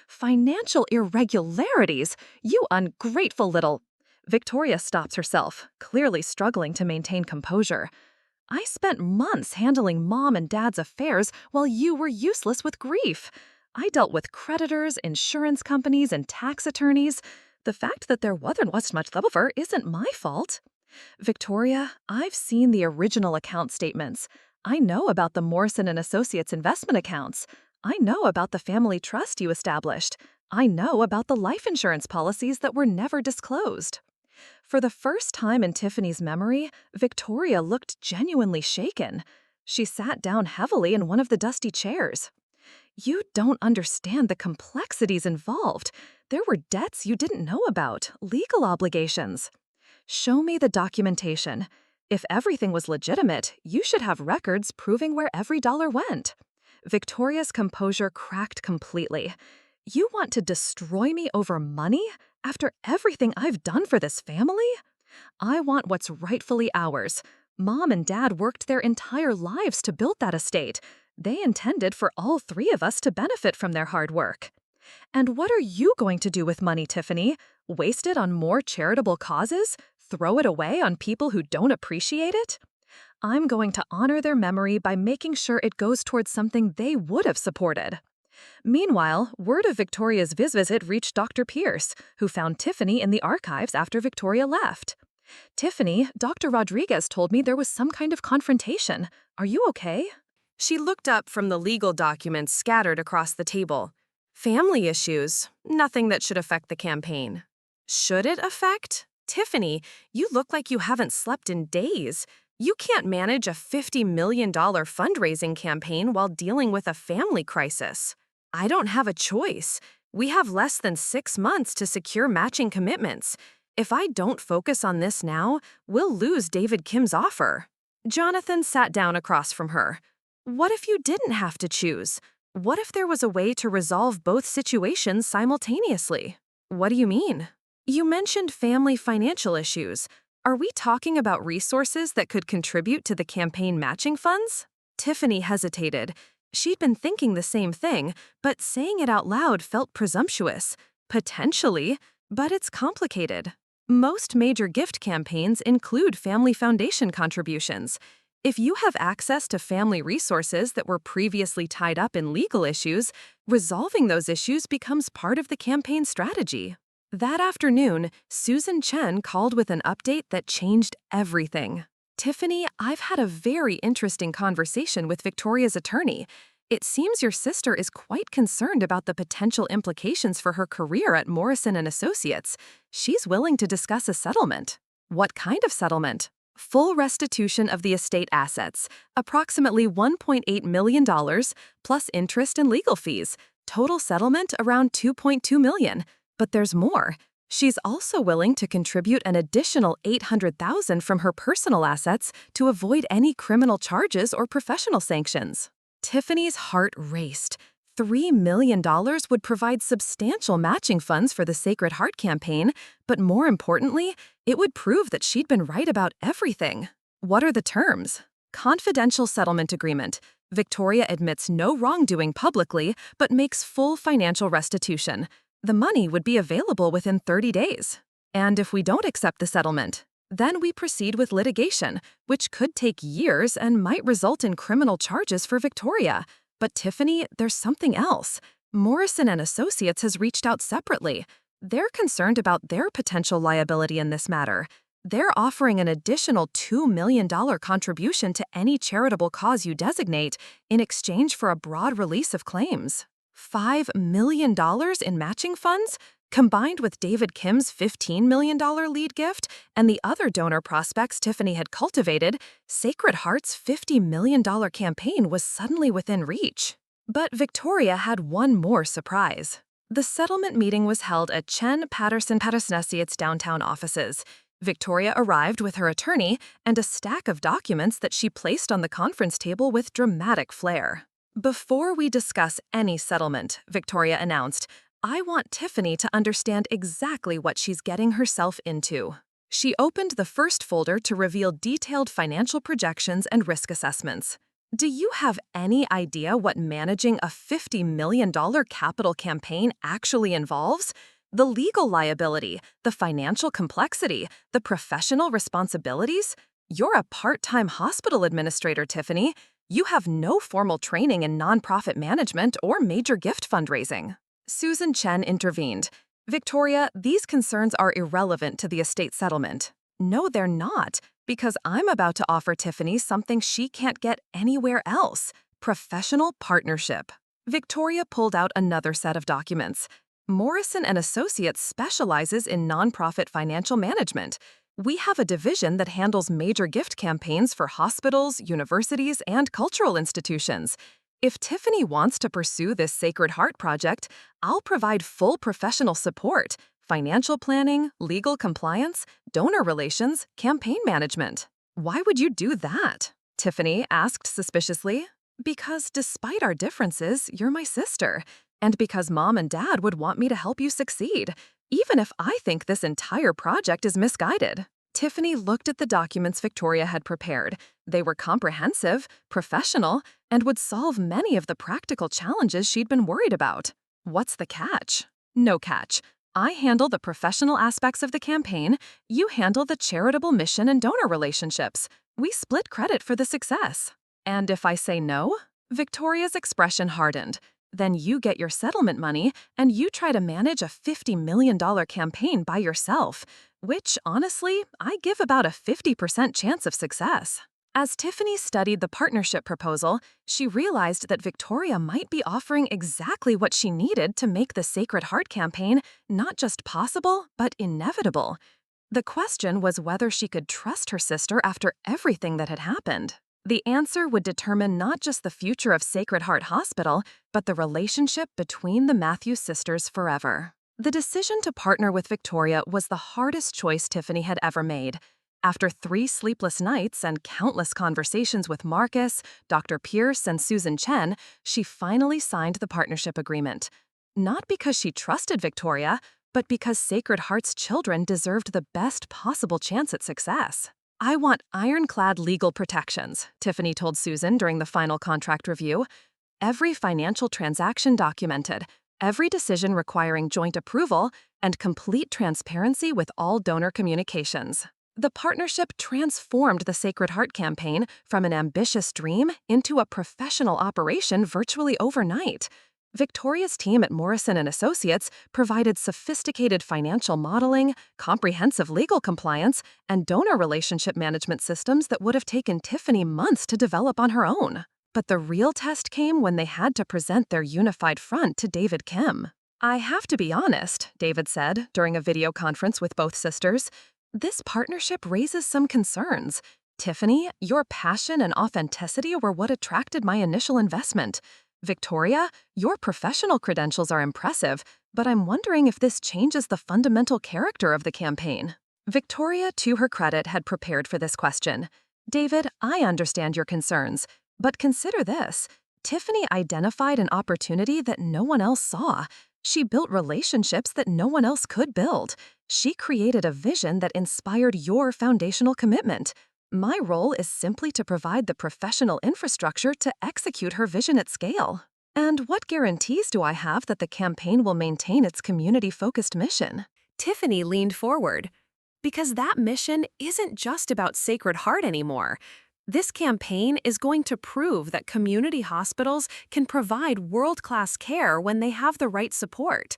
Financial irregularities? You ungrateful little... Victoria stops herself, clearly struggling to maintain composure. I spent months handling Mom and Dad's affairs while you were useless with grief. I dealt with creditors, insurance companies, and tax attorneys. The fact that there wasn't much left over isn't my fault. Victoria, I've seen the original account statements. I know about the Morrison and Associates investment accounts. I know about the family trust you established. I know about the life insurance policies that were never disclosed. For the first time in Tiffany's memory, Victoria looked genuinely shaken. She sat down heavily in one of the dusty chairs. You don't understand the complexities involved. There were debts you didn't know about, legal obligations. Show me the documentation. If everything was legitimate, you should have records proving where every dollar went. Victoria's composure cracked completely. You want to destroy me over money? After everything I've done for this family? I want what's rightfully ours. Mom and Dad worked their entire lives to build that estate. They intended for all three of us to benefit from their hard work. And what are you going to do with money, Tiffany? Waste it on more charitable causes? Throw it away on people who don't appreciate it? I'm going to honor their memory by making sure it goes towards something they would have supported. Meanwhile, word of Victoria's visit reached Dr. Pierce, who found Tiffany in the archives after Victoria left. Tiffany, Dr. Rodriguez told me there was some kind of confrontation. Are you okay? She looked up from the legal documents scattered across the table. Family issues, nothing that should affect the campaign. Should it affect? Tiffany, you look like you haven't slept in days. You can't manage a $50 million fundraising campaign while dealing with a family crisis. I don't have a choice. We have less than 6 months to secure matching commitments. If I don't focus on this now, we'll lose David Kim's offer. Jonathan sat down across from her. What if you didn't have to choose? What if there was a way to resolve both situations simultaneously? What do you mean? You mentioned family financial issues. Are we talking about resources that could contribute to the campaign matching funds? Tiffany hesitated. She'd been thinking the same thing, but saying it out loud felt presumptuous. Potentially, but it's complicated. Most major gift campaigns include family foundation contributions. If you have access to family resources that were previously tied up in legal issues, resolving those issues becomes part of the campaign strategy. That afternoon, Susan Chen called with an update that changed everything. Tiffany, I've had a very interesting conversation with Victoria's attorney. It seems your sister is quite concerned about the potential implications for her career at Morrison & Associates. She's willing to discuss a settlement. What kind of settlement? Full restitution of the estate assets, approximately $1.8 million, plus interest and legal fees. Total settlement around $2.2 million. But there's more. She's also willing to contribute an additional $800,000 from her personal assets to avoid any criminal charges or professional sanctions. Tiffany's heart raced. $3 million would provide substantial matching funds for the Sacred Heart campaign, but more importantly, it would prove that she'd been right about everything. What are the terms? Confidential settlement agreement. Victoria admits no wrongdoing publicly, but makes full financial restitution. The money would be available within 30 days. And if we don't accept the settlement, then we proceed with litigation, which could take years and might result in criminal charges for Victoria. But Tiffany, there's something else. Morrison & Associates has reached out separately. They're concerned about their potential liability in this matter. They're offering an additional $2 million contribution to any charitable cause you designate in exchange for a broad release of claims. $5 million in matching funds? Combined with David Kim's $15 million lead gift and the other donor prospects Tiffany had cultivated, Sacred Heart's $50 million campaign was suddenly within reach. But Victoria had one more surprise. The settlement meeting was held at Chen Patterson Associates' downtown offices. Victoria arrived with her attorney and a stack of documents that she placed on the conference table with dramatic flair. Before we discuss any settlement, Victoria announced, I want Tiffany to understand exactly what she's getting herself into. She opened the first folder to reveal detailed financial projections and risk assessments. Do you have any idea what managing a $50 million capital campaign actually involves? The legal liability, the financial complexity, the professional responsibilities? You're a part-time hospital administrator, Tiffany. You have no formal training in nonprofit management or major gift fundraising. Susan Chen intervened. Victoria, these concerns are irrelevant to the estate settlement. No, they're not, because I'm about to offer Tiffany something she can't get anywhere else: professional partnership. Victoria pulled out another set of documents. Morrison & Associates specializes in nonprofit financial management. We have a division that handles major gift campaigns for hospitals, universities, and cultural institutions. If Tiffany wants to pursue this Sacred Heart project, I'll provide full professional support: financial planning, legal compliance, donor relations, campaign management. Why would you do that? Tiffany asked suspiciously. Because despite our differences, you're my sister. And because Mom and Dad would want me to help you succeed, even if I think this entire project is misguided. Tiffany looked at the documents Victoria had prepared. They were comprehensive, professional, and would solve many of the practical challenges she'd been worried about. What's the catch? No catch. I handle the professional aspects of the campaign, you handle the charitable mission and donor relationships. We split credit for the success. And if I say no? Victoria's expression hardened. Then you get your settlement money and you try to manage a $50 million campaign by yourself, which, honestly, I give about a 50% chance of success. As Tiffany studied the partnership proposal, she realized that Victoria might be offering exactly what she needed to make the Sacred Heart campaign not just possible, but inevitable. The question was whether she could trust her sister after everything that had happened. The answer would determine not just the future of Sacred Heart Hospital, but the relationship between the Matthews sisters forever. The decision to partner with Victoria was the hardest choice Tiffany had ever made. After 3 sleepless nights and countless conversations with Marcus, Dr. Pierce, and Susan Chen, she finally signed the partnership agreement. Not because she trusted Victoria, but because Sacred Heart's children deserved the best possible chance at success. I want ironclad legal protections, Tiffany told Susan during the final contract review. Every financial transaction documented, every decision requiring joint approval, and complete transparency with all donor communications. The partnership transformed the Sacred Heart campaign from an ambitious dream into a professional operation virtually overnight. Victoria's team at Morrison & Associates provided sophisticated financial modeling, comprehensive legal compliance, and donor relationship management systems that would have taken Tiffany months to develop on her own. But the real test came when they had to present their unified front to David Kim. "I have to be honest," David said during a video conference with both sisters. "This partnership raises some concerns. Tiffany, your passion and authenticity were what attracted my initial investment. Victoria, your professional credentials are impressive, but I'm wondering if this changes the fundamental character of the campaign." Victoria, to her credit, had prepared for this question. "David, I understand your concerns, but consider this. Tiffany identified an opportunity that no one else saw. She built relationships that no one else could build. She created a vision that inspired your foundational commitment. My role is simply to provide the professional infrastructure to execute her vision at scale. And what guarantees do I have that the campaign will maintain its community-focused mission?" Tiffany leaned forward. Because that mission isn't just about Sacred Heart anymore. This campaign is going to prove that community hospitals can provide world-class care when they have the right support.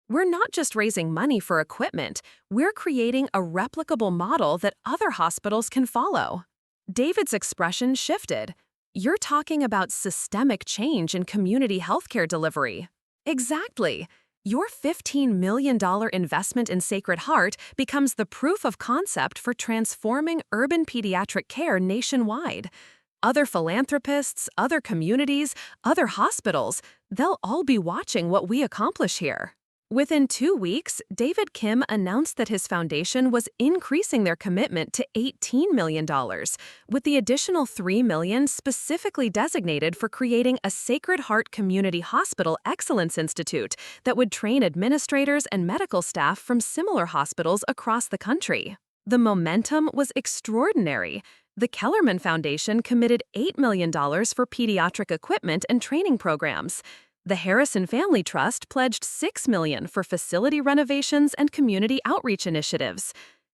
We're not just raising money for equipment, we're creating a replicable model that other hospitals can follow. David's expression shifted. "You're talking about systemic change in community healthcare delivery." Exactly. Your $15 million investment in Sacred Heart becomes the proof of concept for transforming urban pediatric care nationwide. Other philanthropists, other communities, other hospitals, they'll all be watching what we accomplish here. Within 2 weeks, David Kim announced that his foundation was increasing their commitment to $18 million, with the additional $3 million specifically designated for creating a Sacred Heart Community Hospital Excellence Institute that would train administrators and medical staff from similar hospitals across the country. The momentum was extraordinary. The Kellerman Foundation committed $8 million for pediatric equipment and training programs. The Harrison Family Trust pledged $6 million for facility renovations and community outreach initiatives.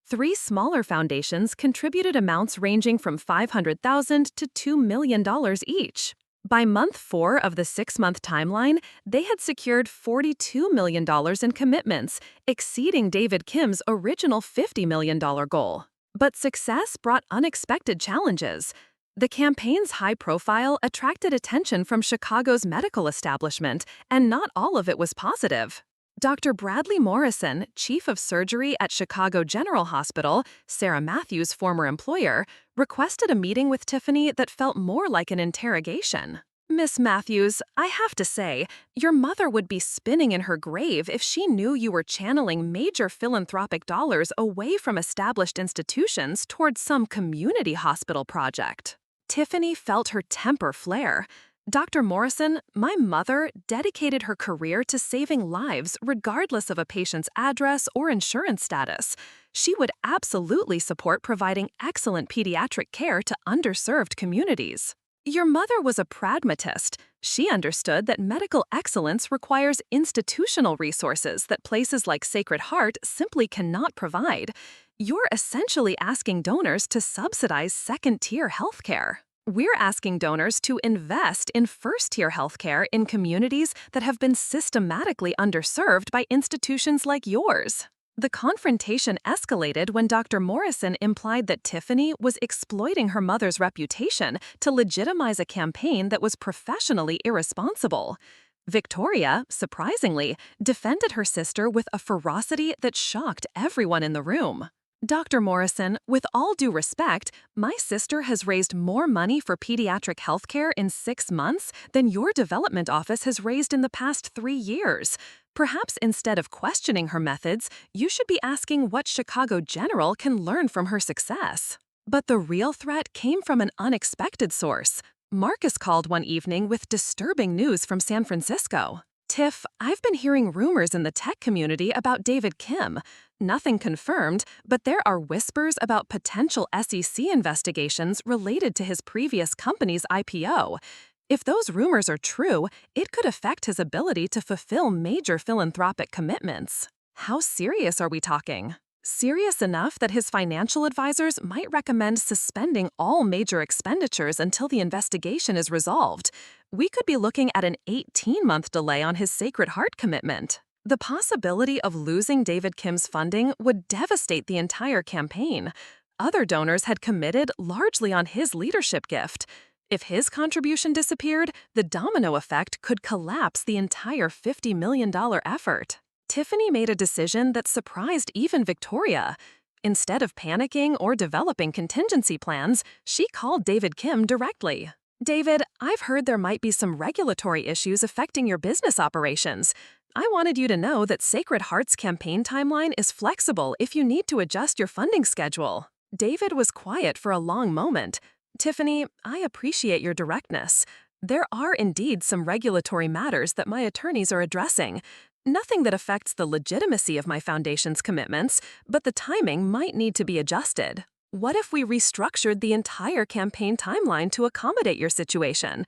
3 smaller foundations contributed amounts ranging from $500,000 to $2 million each. By month 4 of the 6-month timeline, they had secured $42 million in commitments, exceeding David Kim's original $50 million goal. But success brought unexpected challenges. The campaign's high profile attracted attention from Chicago's medical establishment, and not all of it was positive. Dr. Bradley Morrison, chief of surgery at Chicago General Hospital, Sarah Matthews' former employer, requested a meeting with Tiffany that felt more like an interrogation. "Miss Matthews, I have to say, your mother would be spinning in her grave if she knew you were channeling major philanthropic dollars away from established institutions towards some community hospital project." Tiffany felt her temper flare. Dr. Morrison, my mother dedicated her career to saving lives regardless of a patient's address or insurance status. She would absolutely support providing excellent pediatric care to underserved communities. Your mother was a pragmatist. She understood that medical excellence requires institutional resources that places like Sacred Heart simply cannot provide. You're essentially asking donors to subsidize second-tier healthcare. We're asking donors to invest in first-tier healthcare in communities that have been systematically underserved by institutions like yours. The confrontation escalated when Dr. Morrison implied that Tiffany was exploiting her mother's reputation to legitimize a campaign that was professionally irresponsible. Victoria, surprisingly, defended her sister with a ferocity that shocked everyone in the room. Dr. Morrison, with all due respect, my sister has raised more money for pediatric healthcare in 6 months than your development office has raised in the past 3 years. Perhaps instead of questioning her methods, you should be asking what Chicago General can learn from her success. But the real threat came from an unexpected source. Marcus called one evening with disturbing news from San Francisco. Tiff, I've been hearing rumors in the tech community about David Kim. Nothing confirmed, but there are whispers about potential SEC investigations related to his previous company's IPO. If those rumors are true, it could affect his ability to fulfill major philanthropic commitments. How serious are we talking? Serious enough that his financial advisors might recommend suspending all major expenditures until the investigation is resolved. We could be looking at an 18-month delay on his Sacred Heart commitment. The possibility of losing David Kim's funding would devastate the entire campaign. Other donors had committed largely on his leadership gift. If his contribution disappeared, the domino effect could collapse the entire $50 million effort. Tiffany made a decision that surprised even Victoria. Instead of panicking or developing contingency plans, she called David Kim directly. David, I've heard there might be some regulatory issues affecting your business operations. I wanted you to know that Sacred Heart's campaign timeline is flexible if you need to adjust your funding schedule. David was quiet for a long moment. Tiffany, I appreciate your directness. There are indeed some regulatory matters that my attorneys are addressing. Nothing that affects the legitimacy of my foundation's commitments, but the timing might need to be adjusted. What if we restructured the entire campaign timeline to accommodate your situation?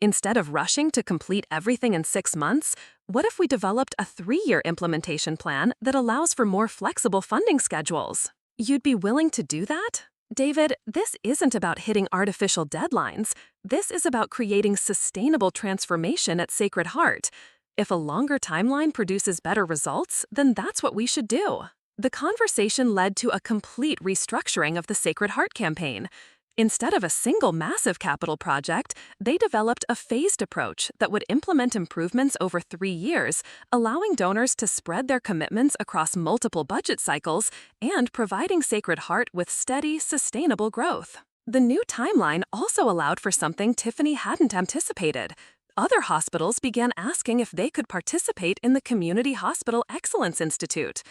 Instead of rushing to complete everything in 6 months, what if we developed a 3-year implementation plan that allows for more flexible funding schedules? You'd be willing to do that? David, this isn't about hitting artificial deadlines. This is about creating sustainable transformation at Sacred Heart. If a longer timeline produces better results, then that's what we should do. The conversation led to a complete restructuring of the Sacred Heart campaign. Instead of a single massive capital project, they developed a phased approach that would implement improvements over 3 years, allowing donors to spread their commitments across multiple budget cycles and providing Sacred Heart with steady, sustainable growth. The new timeline also allowed for something Tiffany hadn't anticipated. Other hospitals began asking if they could participate in the Community Hospital Excellence Institute.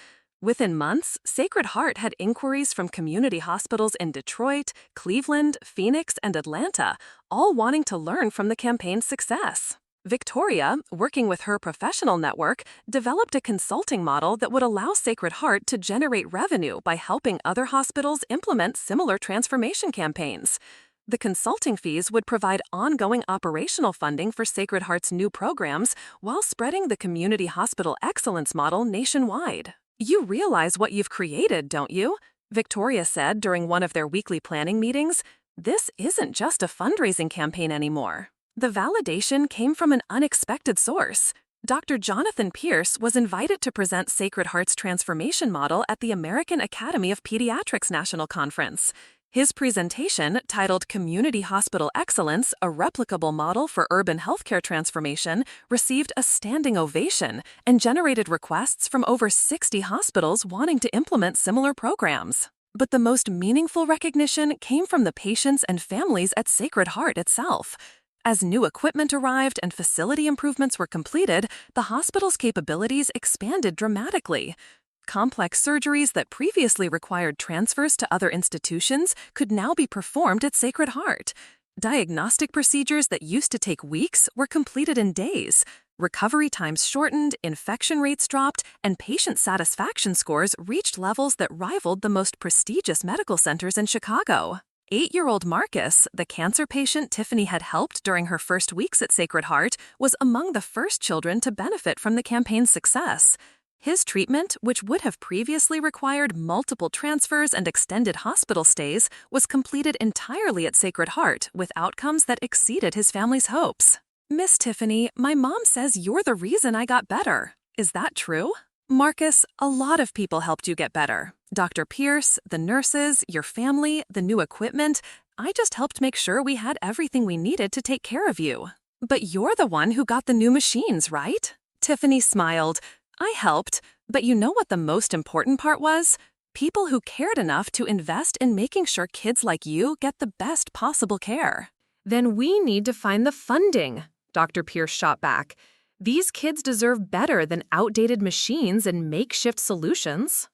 Within months, Sacred Heart had inquiries from community hospitals in Detroit, Cleveland, Phoenix, and Atlanta, all wanting to learn from the campaign's success. Victoria, working with her professional network, developed a consulting model that would allow Sacred Heart to generate revenue by helping other hospitals implement similar transformation campaigns. The consulting fees would provide ongoing operational funding for Sacred Heart's new programs while spreading the Community Hospital Excellence model nationwide. You realize what you've created, don't you? Victoria said during one of their weekly planning meetings. This isn't just a fundraising campaign anymore. The validation came from an unexpected source. Dr. Jonathan Pierce was invited to present Sacred Heart's transformation model at the American Academy of Pediatrics National Conference. His presentation, titled Community Hospital Excellence, a Replicable Model for Urban Healthcare Transformation, received a standing ovation and generated requests from over 60 hospitals wanting to implement similar programs. But the most meaningful recognition came from the patients and families at Sacred Heart itself. As new equipment arrived and facility improvements were completed, the hospital's capabilities expanded dramatically. Complex surgeries that previously required transfers to other institutions could now be performed at Sacred Heart. Diagnostic procedures that used to take weeks were completed in days. Recovery times shortened, infection rates dropped, and patient satisfaction scores reached levels that rivaled the most prestigious medical centers in Chicago. 8-year-old Marcus, the cancer patient Tiffany had helped during her first weeks at Sacred Heart, was among the first children to benefit from the campaign's success. His treatment, which would have previously required multiple transfers and extended hospital stays, was completed entirely at Sacred Heart with outcomes that exceeded his family's hopes. "Miss Tiffany, my mom says you're the reason I got better. Is that true?" "Marcus, a lot of people helped you get better. Dr. Pierce, the nurses, your family, the new equipment. I just helped make sure we had everything we needed to take care of you. But you're the one who got the new machines, right?" Tiffany smiled. "I helped, but you know what the most important part was? People who cared enough to invest in making sure kids like you get the best possible care." "Then we need to find the funding," Dr. Pierce shot back. "These kids deserve better than outdated machines and makeshift solutions."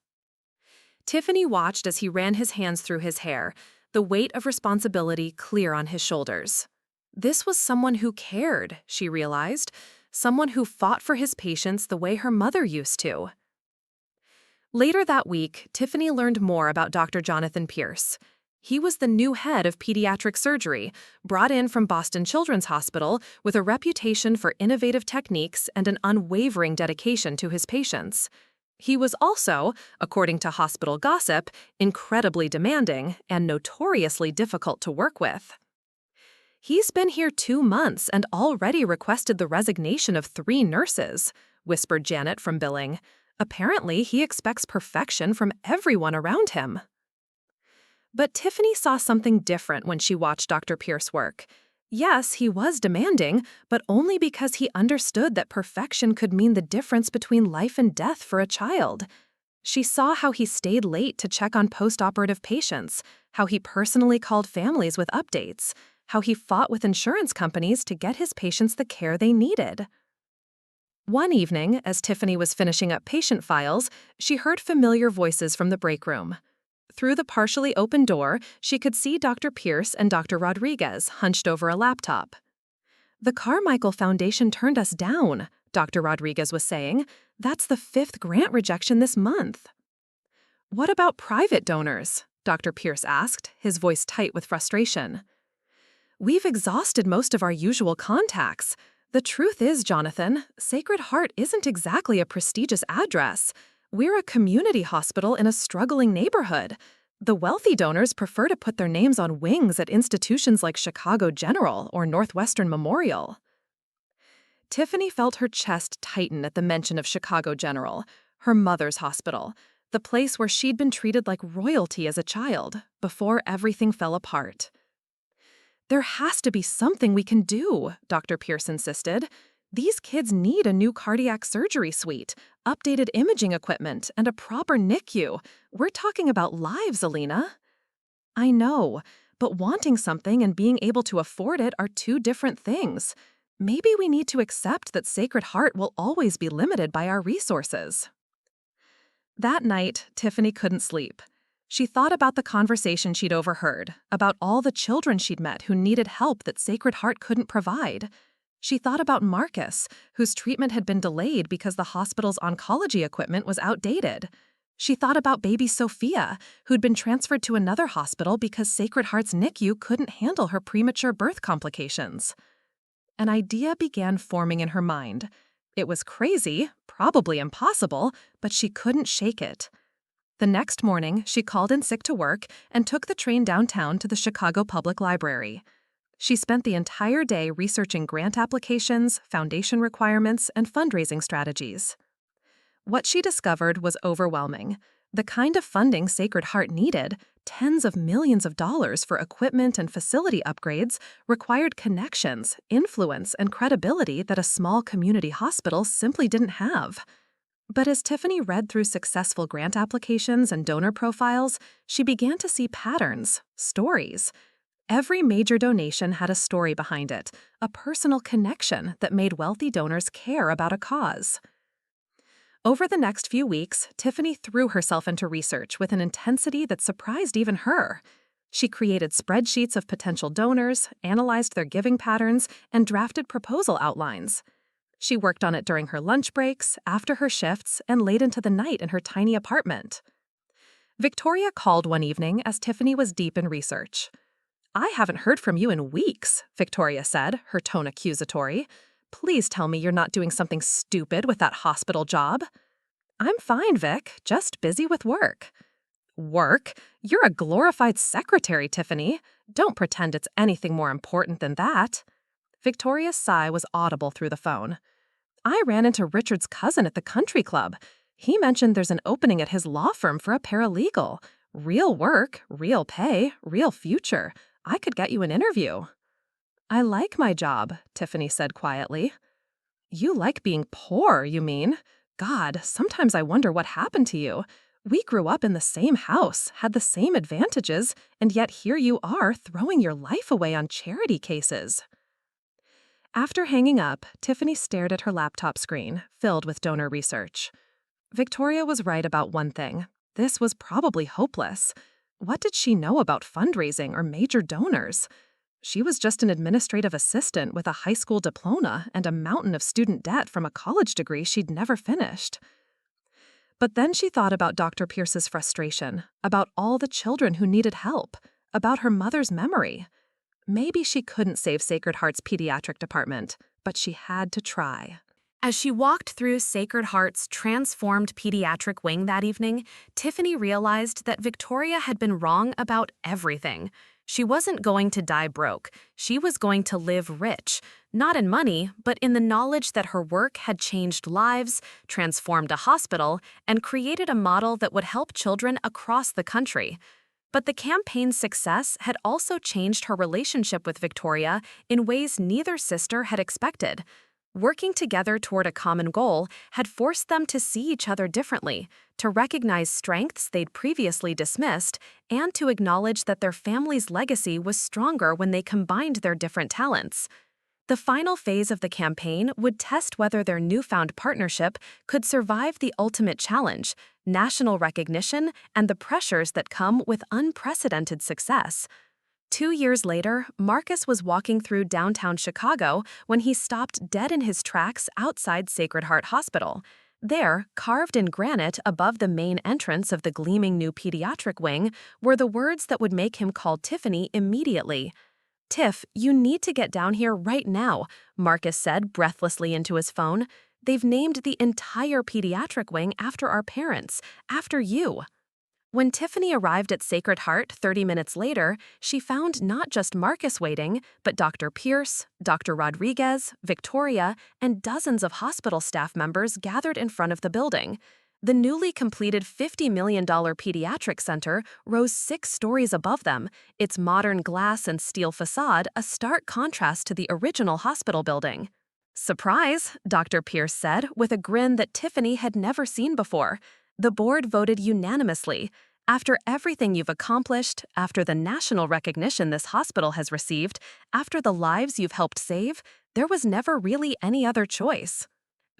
Tiffany watched as he ran his hands through his hair, the weight of responsibility clear on his shoulders. This was someone who cared, she realized, someone who fought for his patients the way her mother used to. Later that week, Tiffany learned more about Dr. Jonathan Pierce. He was the new head of pediatric surgery, brought in from Boston Children's Hospital with a reputation for innovative techniques and an unwavering dedication to his patients. He was also, according to hospital gossip, incredibly demanding and notoriously difficult to work with. "He's been here 2 months and already requested the resignation of 3 nurses," whispered Janet from billing. "Apparently, he expects perfection from everyone around him." But Tiffany saw something different when she watched Dr. Pierce work. Yes, he was demanding, but only because he understood that perfection could mean the difference between life and death for a child. She saw how he stayed late to check on post-operative patients, how he personally called families with updates, how he fought with insurance companies to get his patients the care they needed. One evening, as Tiffany was finishing up patient files, she heard familiar voices from the break room. Through the partially open door, she could see Dr. Pierce and Dr. Rodriguez hunched over a laptop. "The Carmichael Foundation turned us down," Dr. Rodriguez was saying. "That's the 5th grant rejection this month." "What about private donors?" Dr. Pierce asked, his voice tight with frustration. "We've exhausted most of our usual contacts. The truth is, Jonathan, Sacred Heart isn't exactly a prestigious address. We're a community hospital in a struggling neighborhood. The wealthy donors prefer to put their names on wings at institutions like Chicago General or Northwestern Memorial." Tiffany felt her chest tighten at the mention of Chicago General, her mother's hospital, the place where she'd been treated like royalty as a child, before everything fell apart. "There has to be something we can do," Dr. Pierce insisted. "These kids need a new cardiac surgery suite, updated imaging equipment, and a proper NICU. We're talking about lives, Alina." "I know, but wanting something and being able to afford it are 2 different things. Maybe we need to accept that Sacred Heart will always be limited by our resources." That night, Tiffany couldn't sleep. She thought about the conversation she'd overheard, about all the children she'd met who needed help that Sacred Heart couldn't provide. She thought about Marcus, whose treatment had been delayed because the hospital's oncology equipment was outdated. She thought about baby Sophia, who'd been transferred to another hospital because Sacred Heart's NICU couldn't handle her premature birth complications. An idea began forming in her mind. It was crazy, probably impossible, but she couldn't shake it. The next morning, she called in sick to work and took the train downtown to the Chicago Public Library. She spent the entire day researching grant applications, foundation requirements, and fundraising strategies. What she discovered was overwhelming. The kind of funding Sacred Heart needed, tens of millions of dollars for equipment and facility upgrades, required connections, influence, and credibility that a small community hospital simply didn't have. But as Tiffany read through successful grant applications and donor profiles, she began to see patterns, stories. Every major donation had a story behind it, a personal connection that made wealthy donors care about a cause. Over the next few weeks, Tiffany threw herself into research with an intensity that surprised even her. She created spreadsheets of potential donors, analyzed their giving patterns, and drafted proposal outlines. She worked on it during her lunch breaks, after her shifts, and late into the night in her tiny apartment. Victoria called one evening as Tiffany was deep in research. "I haven't heard from you in weeks," Victoria said, her tone accusatory. "Please tell me you're not doing something stupid with that hospital job." "I'm fine, Vic, just busy with work." "Work? You're a glorified secretary, Tiffany. Don't pretend it's anything more important than that." Victoria's sigh was audible through the phone. "I ran into Richard's cousin at the country club. He mentioned there's an opening at his law firm for a paralegal. Real work, real pay, real future. I could get you an interview." "I like my job," Tiffany said quietly. "You like being poor, you mean? God, sometimes I wonder what happened to you. We grew up in the same house, had the same advantages, and yet here you are throwing your life away on charity cases." After hanging up, Tiffany stared at her laptop screen, filled with donor research. Victoria was right about one thing. This was probably hopeless. What did she know about fundraising or major donors? She was just an administrative assistant with a high school diploma and a mountain of student debt from a college degree she'd never finished. But then she thought about Dr. Pierce's frustration, about all the children who needed help, about her mother's memory. Maybe she couldn't save Sacred Heart's pediatric department, but she had to try. As she walked through Sacred Heart's transformed pediatric wing that evening, Tiffany realized that Victoria had been wrong about everything. She wasn't going to die broke. She was going to live rich, not in money, but in the knowledge that her work had changed lives, transformed a hospital, and created a model that would help children across the country. But the campaign's success had also changed her relationship with Victoria in ways neither sister had expected. Working together toward a common goal had forced them to see each other differently, to recognize strengths they'd previously dismissed, and to acknowledge that their family's legacy was stronger when they combined their different talents. The final phase of the campaign would test whether their newfound partnership could survive the ultimate challenge, national recognition, and the pressures that come with unprecedented success. 2 years later, Marcus was walking through downtown Chicago when he stopped dead in his tracks outside Sacred Heart Hospital. There, carved in granite above the main entrance of the gleaming new pediatric wing, were the words that would make him call Tiffany immediately. "Tiff, you need to get down here right now," Marcus said breathlessly into his phone. "They've named the entire pediatric wing after our parents, after you." When Tiffany arrived at Sacred Heart 30 minutes later, she found not just Marcus waiting, but Dr. Pierce, Dr. Rodriguez, Victoria, and dozens of hospital staff members gathered in front of the building. The newly completed $50 million pediatric center rose 6 stories above them, its modern glass and steel facade a stark contrast to the original hospital building. "Surprise," Dr. Pierce said, with a grin that Tiffany had never seen before. "The board voted unanimously. After everything you've accomplished, after the national recognition this hospital has received, after the lives you've helped save, there was never really any other choice."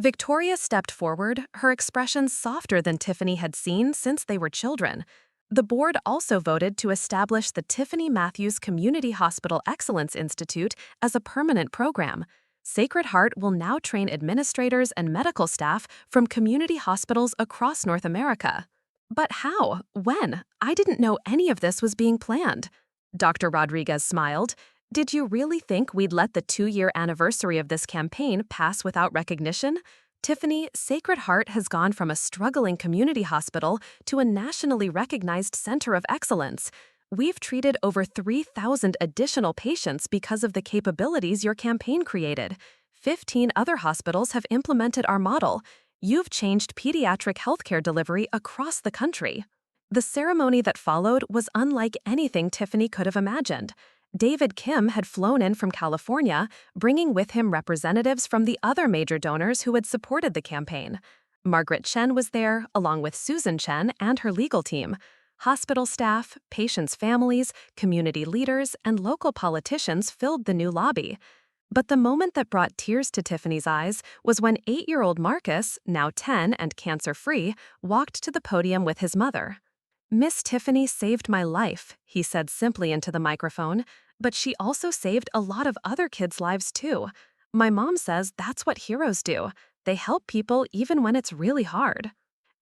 Victoria stepped forward, her expression softer than Tiffany had seen since they were children. The board also voted to establish the Tiffany Matthews Community Hospital Excellence Institute as a permanent program. Sacred Heart will now train administrators and medical staff from community hospitals across North America. "But how? When? I didn't know any of this was being planned." Dr. Rodriguez smiled. "Did you really think we'd let the 2-year anniversary of this campaign pass without recognition? Tiffany, Sacred Heart has gone from a struggling community hospital to a nationally recognized center of excellence. We've treated over 3,000 additional patients because of the capabilities your campaign created. 15 other hospitals have implemented our model. You've changed pediatric healthcare delivery across the country." The ceremony that followed was unlike anything Tiffany could have imagined. David Kim had flown in from California, bringing with him representatives from the other major donors who had supported the campaign. Margaret Chen was there, along with Susan Chen and her legal team. Hospital staff, patients' families, community leaders, and local politicians filled the new lobby. But the moment that brought tears to Tiffany's eyes was when 8-year-old Marcus, now 10 and cancer-free, walked to the podium with his mother. Miss Tiffany saved my life, he said simply into the microphone, but she also saved a lot of other kids' lives too. My mom says that's what heroes do. They help people even when it's really hard.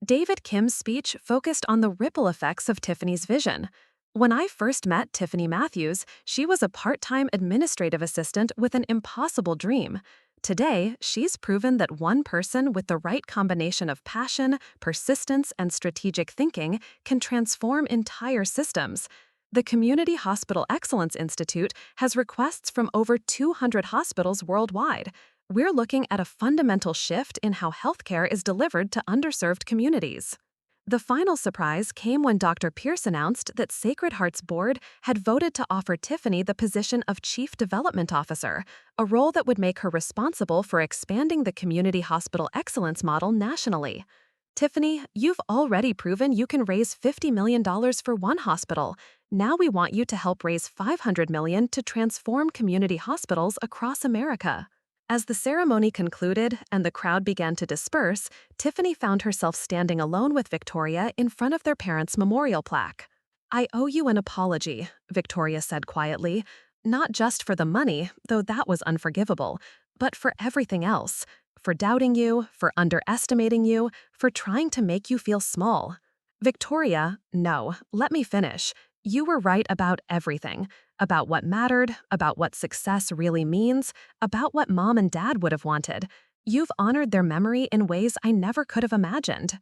David Kim's speech focused on the ripple effects of Tiffany's vision. When I first met Tiffany Matthews, she was a part-time administrative assistant with an impossible dream. Today, she's proven that one person with the right combination of passion, persistence, and strategic thinking can transform entire systems. The Community Hospital Excellence Institute has requests from over 200 hospitals worldwide. We're looking at a fundamental shift in how healthcare is delivered to underserved communities. The final surprise came when Dr. Pierce announced that Sacred Heart's board had voted to offer Tiffany the position of Chief Development Officer, a role that would make her responsible for expanding the Community Hospital Excellence model nationally. Tiffany, you've already proven you can raise $50 million for one hospital. Now we want you to help raise $500 million to transform community hospitals across America. As the ceremony concluded and the crowd began to disperse, Tiffany found herself standing alone with Victoria in front of their parents' memorial plaque. "I owe you an apology," Victoria said quietly, "not just for the money, though that was unforgivable, but for everything else. For doubting you, for underestimating you, for trying to make you feel small." "Victoria, no, let me finish. You were right about everything. About what mattered, about what success really means, about what Mom and Dad would have wanted. You've honored their memory in ways I never could have imagined."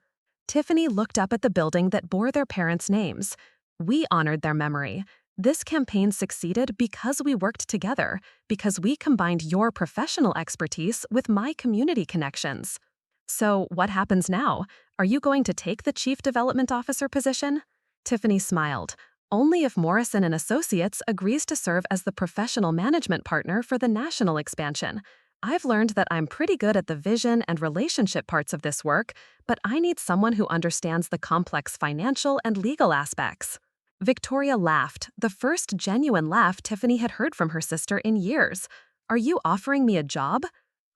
Tiffany looked up at the building that bore their parents' names. "We honored their memory. This campaign succeeded because we worked together, because we combined your professional expertise with my community connections." "So what happens now? Are you going to take the Chief Development Officer position?" Tiffany smiled. "Only if Morrison and Associates agrees to serve as the professional management partner for the national expansion. I've learned that I'm pretty good at the vision and relationship parts of this work, but I need someone who understands the complex financial and legal aspects." Victoria laughed, the first genuine laugh Tiffany had heard from her sister in years. "Are you offering me a job?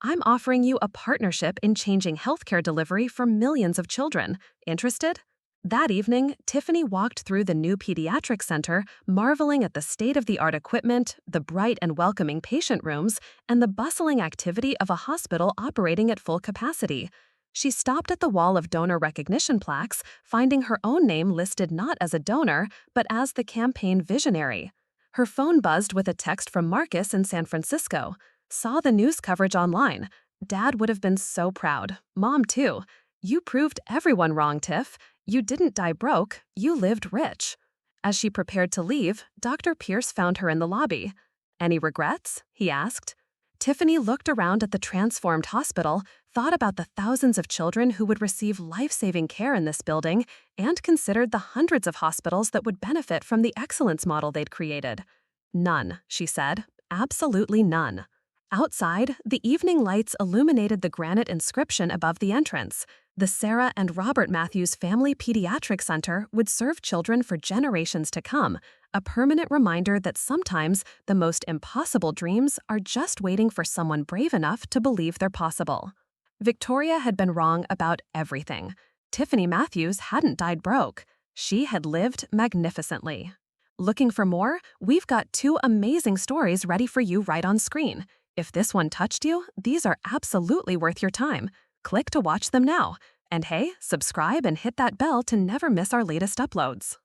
I'm offering you a partnership in changing healthcare delivery for millions of children. Interested?" That evening, Tiffany walked through the new pediatric center, marveling at the state-of-the-art equipment, the bright and welcoming patient rooms, and the bustling activity of a hospital operating at full capacity. She stopped at the wall of donor recognition plaques, finding her own name listed not as a donor, but as the campaign visionary. Her phone buzzed with a text from Marcus in San Francisco. "Saw the news coverage online. Dad would have been so proud. Mom, too. You proved everyone wrong, Tiff. You didn't die broke, you lived rich." As she prepared to leave, Dr. Pierce found her in the lobby. "Any regrets?" he asked. Tiffany looked around at the transformed hospital, thought about the thousands of children who would receive life-saving care in this building, and considered the hundreds of hospitals that would benefit from the excellence model they'd created. "None," she said. "Absolutely none." Outside, the evening lights illuminated the granite inscription above the entrance. The Sarah and Robert Matthews Family Pediatric Center would serve children for generations to come, a permanent reminder that sometimes the most impossible dreams are just waiting for someone brave enough to believe they're possible. Victoria had been wrong about everything. Tiffany Matthews hadn't died broke. She had lived magnificently. Looking for more? We've got 2 amazing stories ready for you right on screen. If this one touched you, these are absolutely worth your time. Click to watch them now. And hey, subscribe and hit that bell to never miss our latest uploads.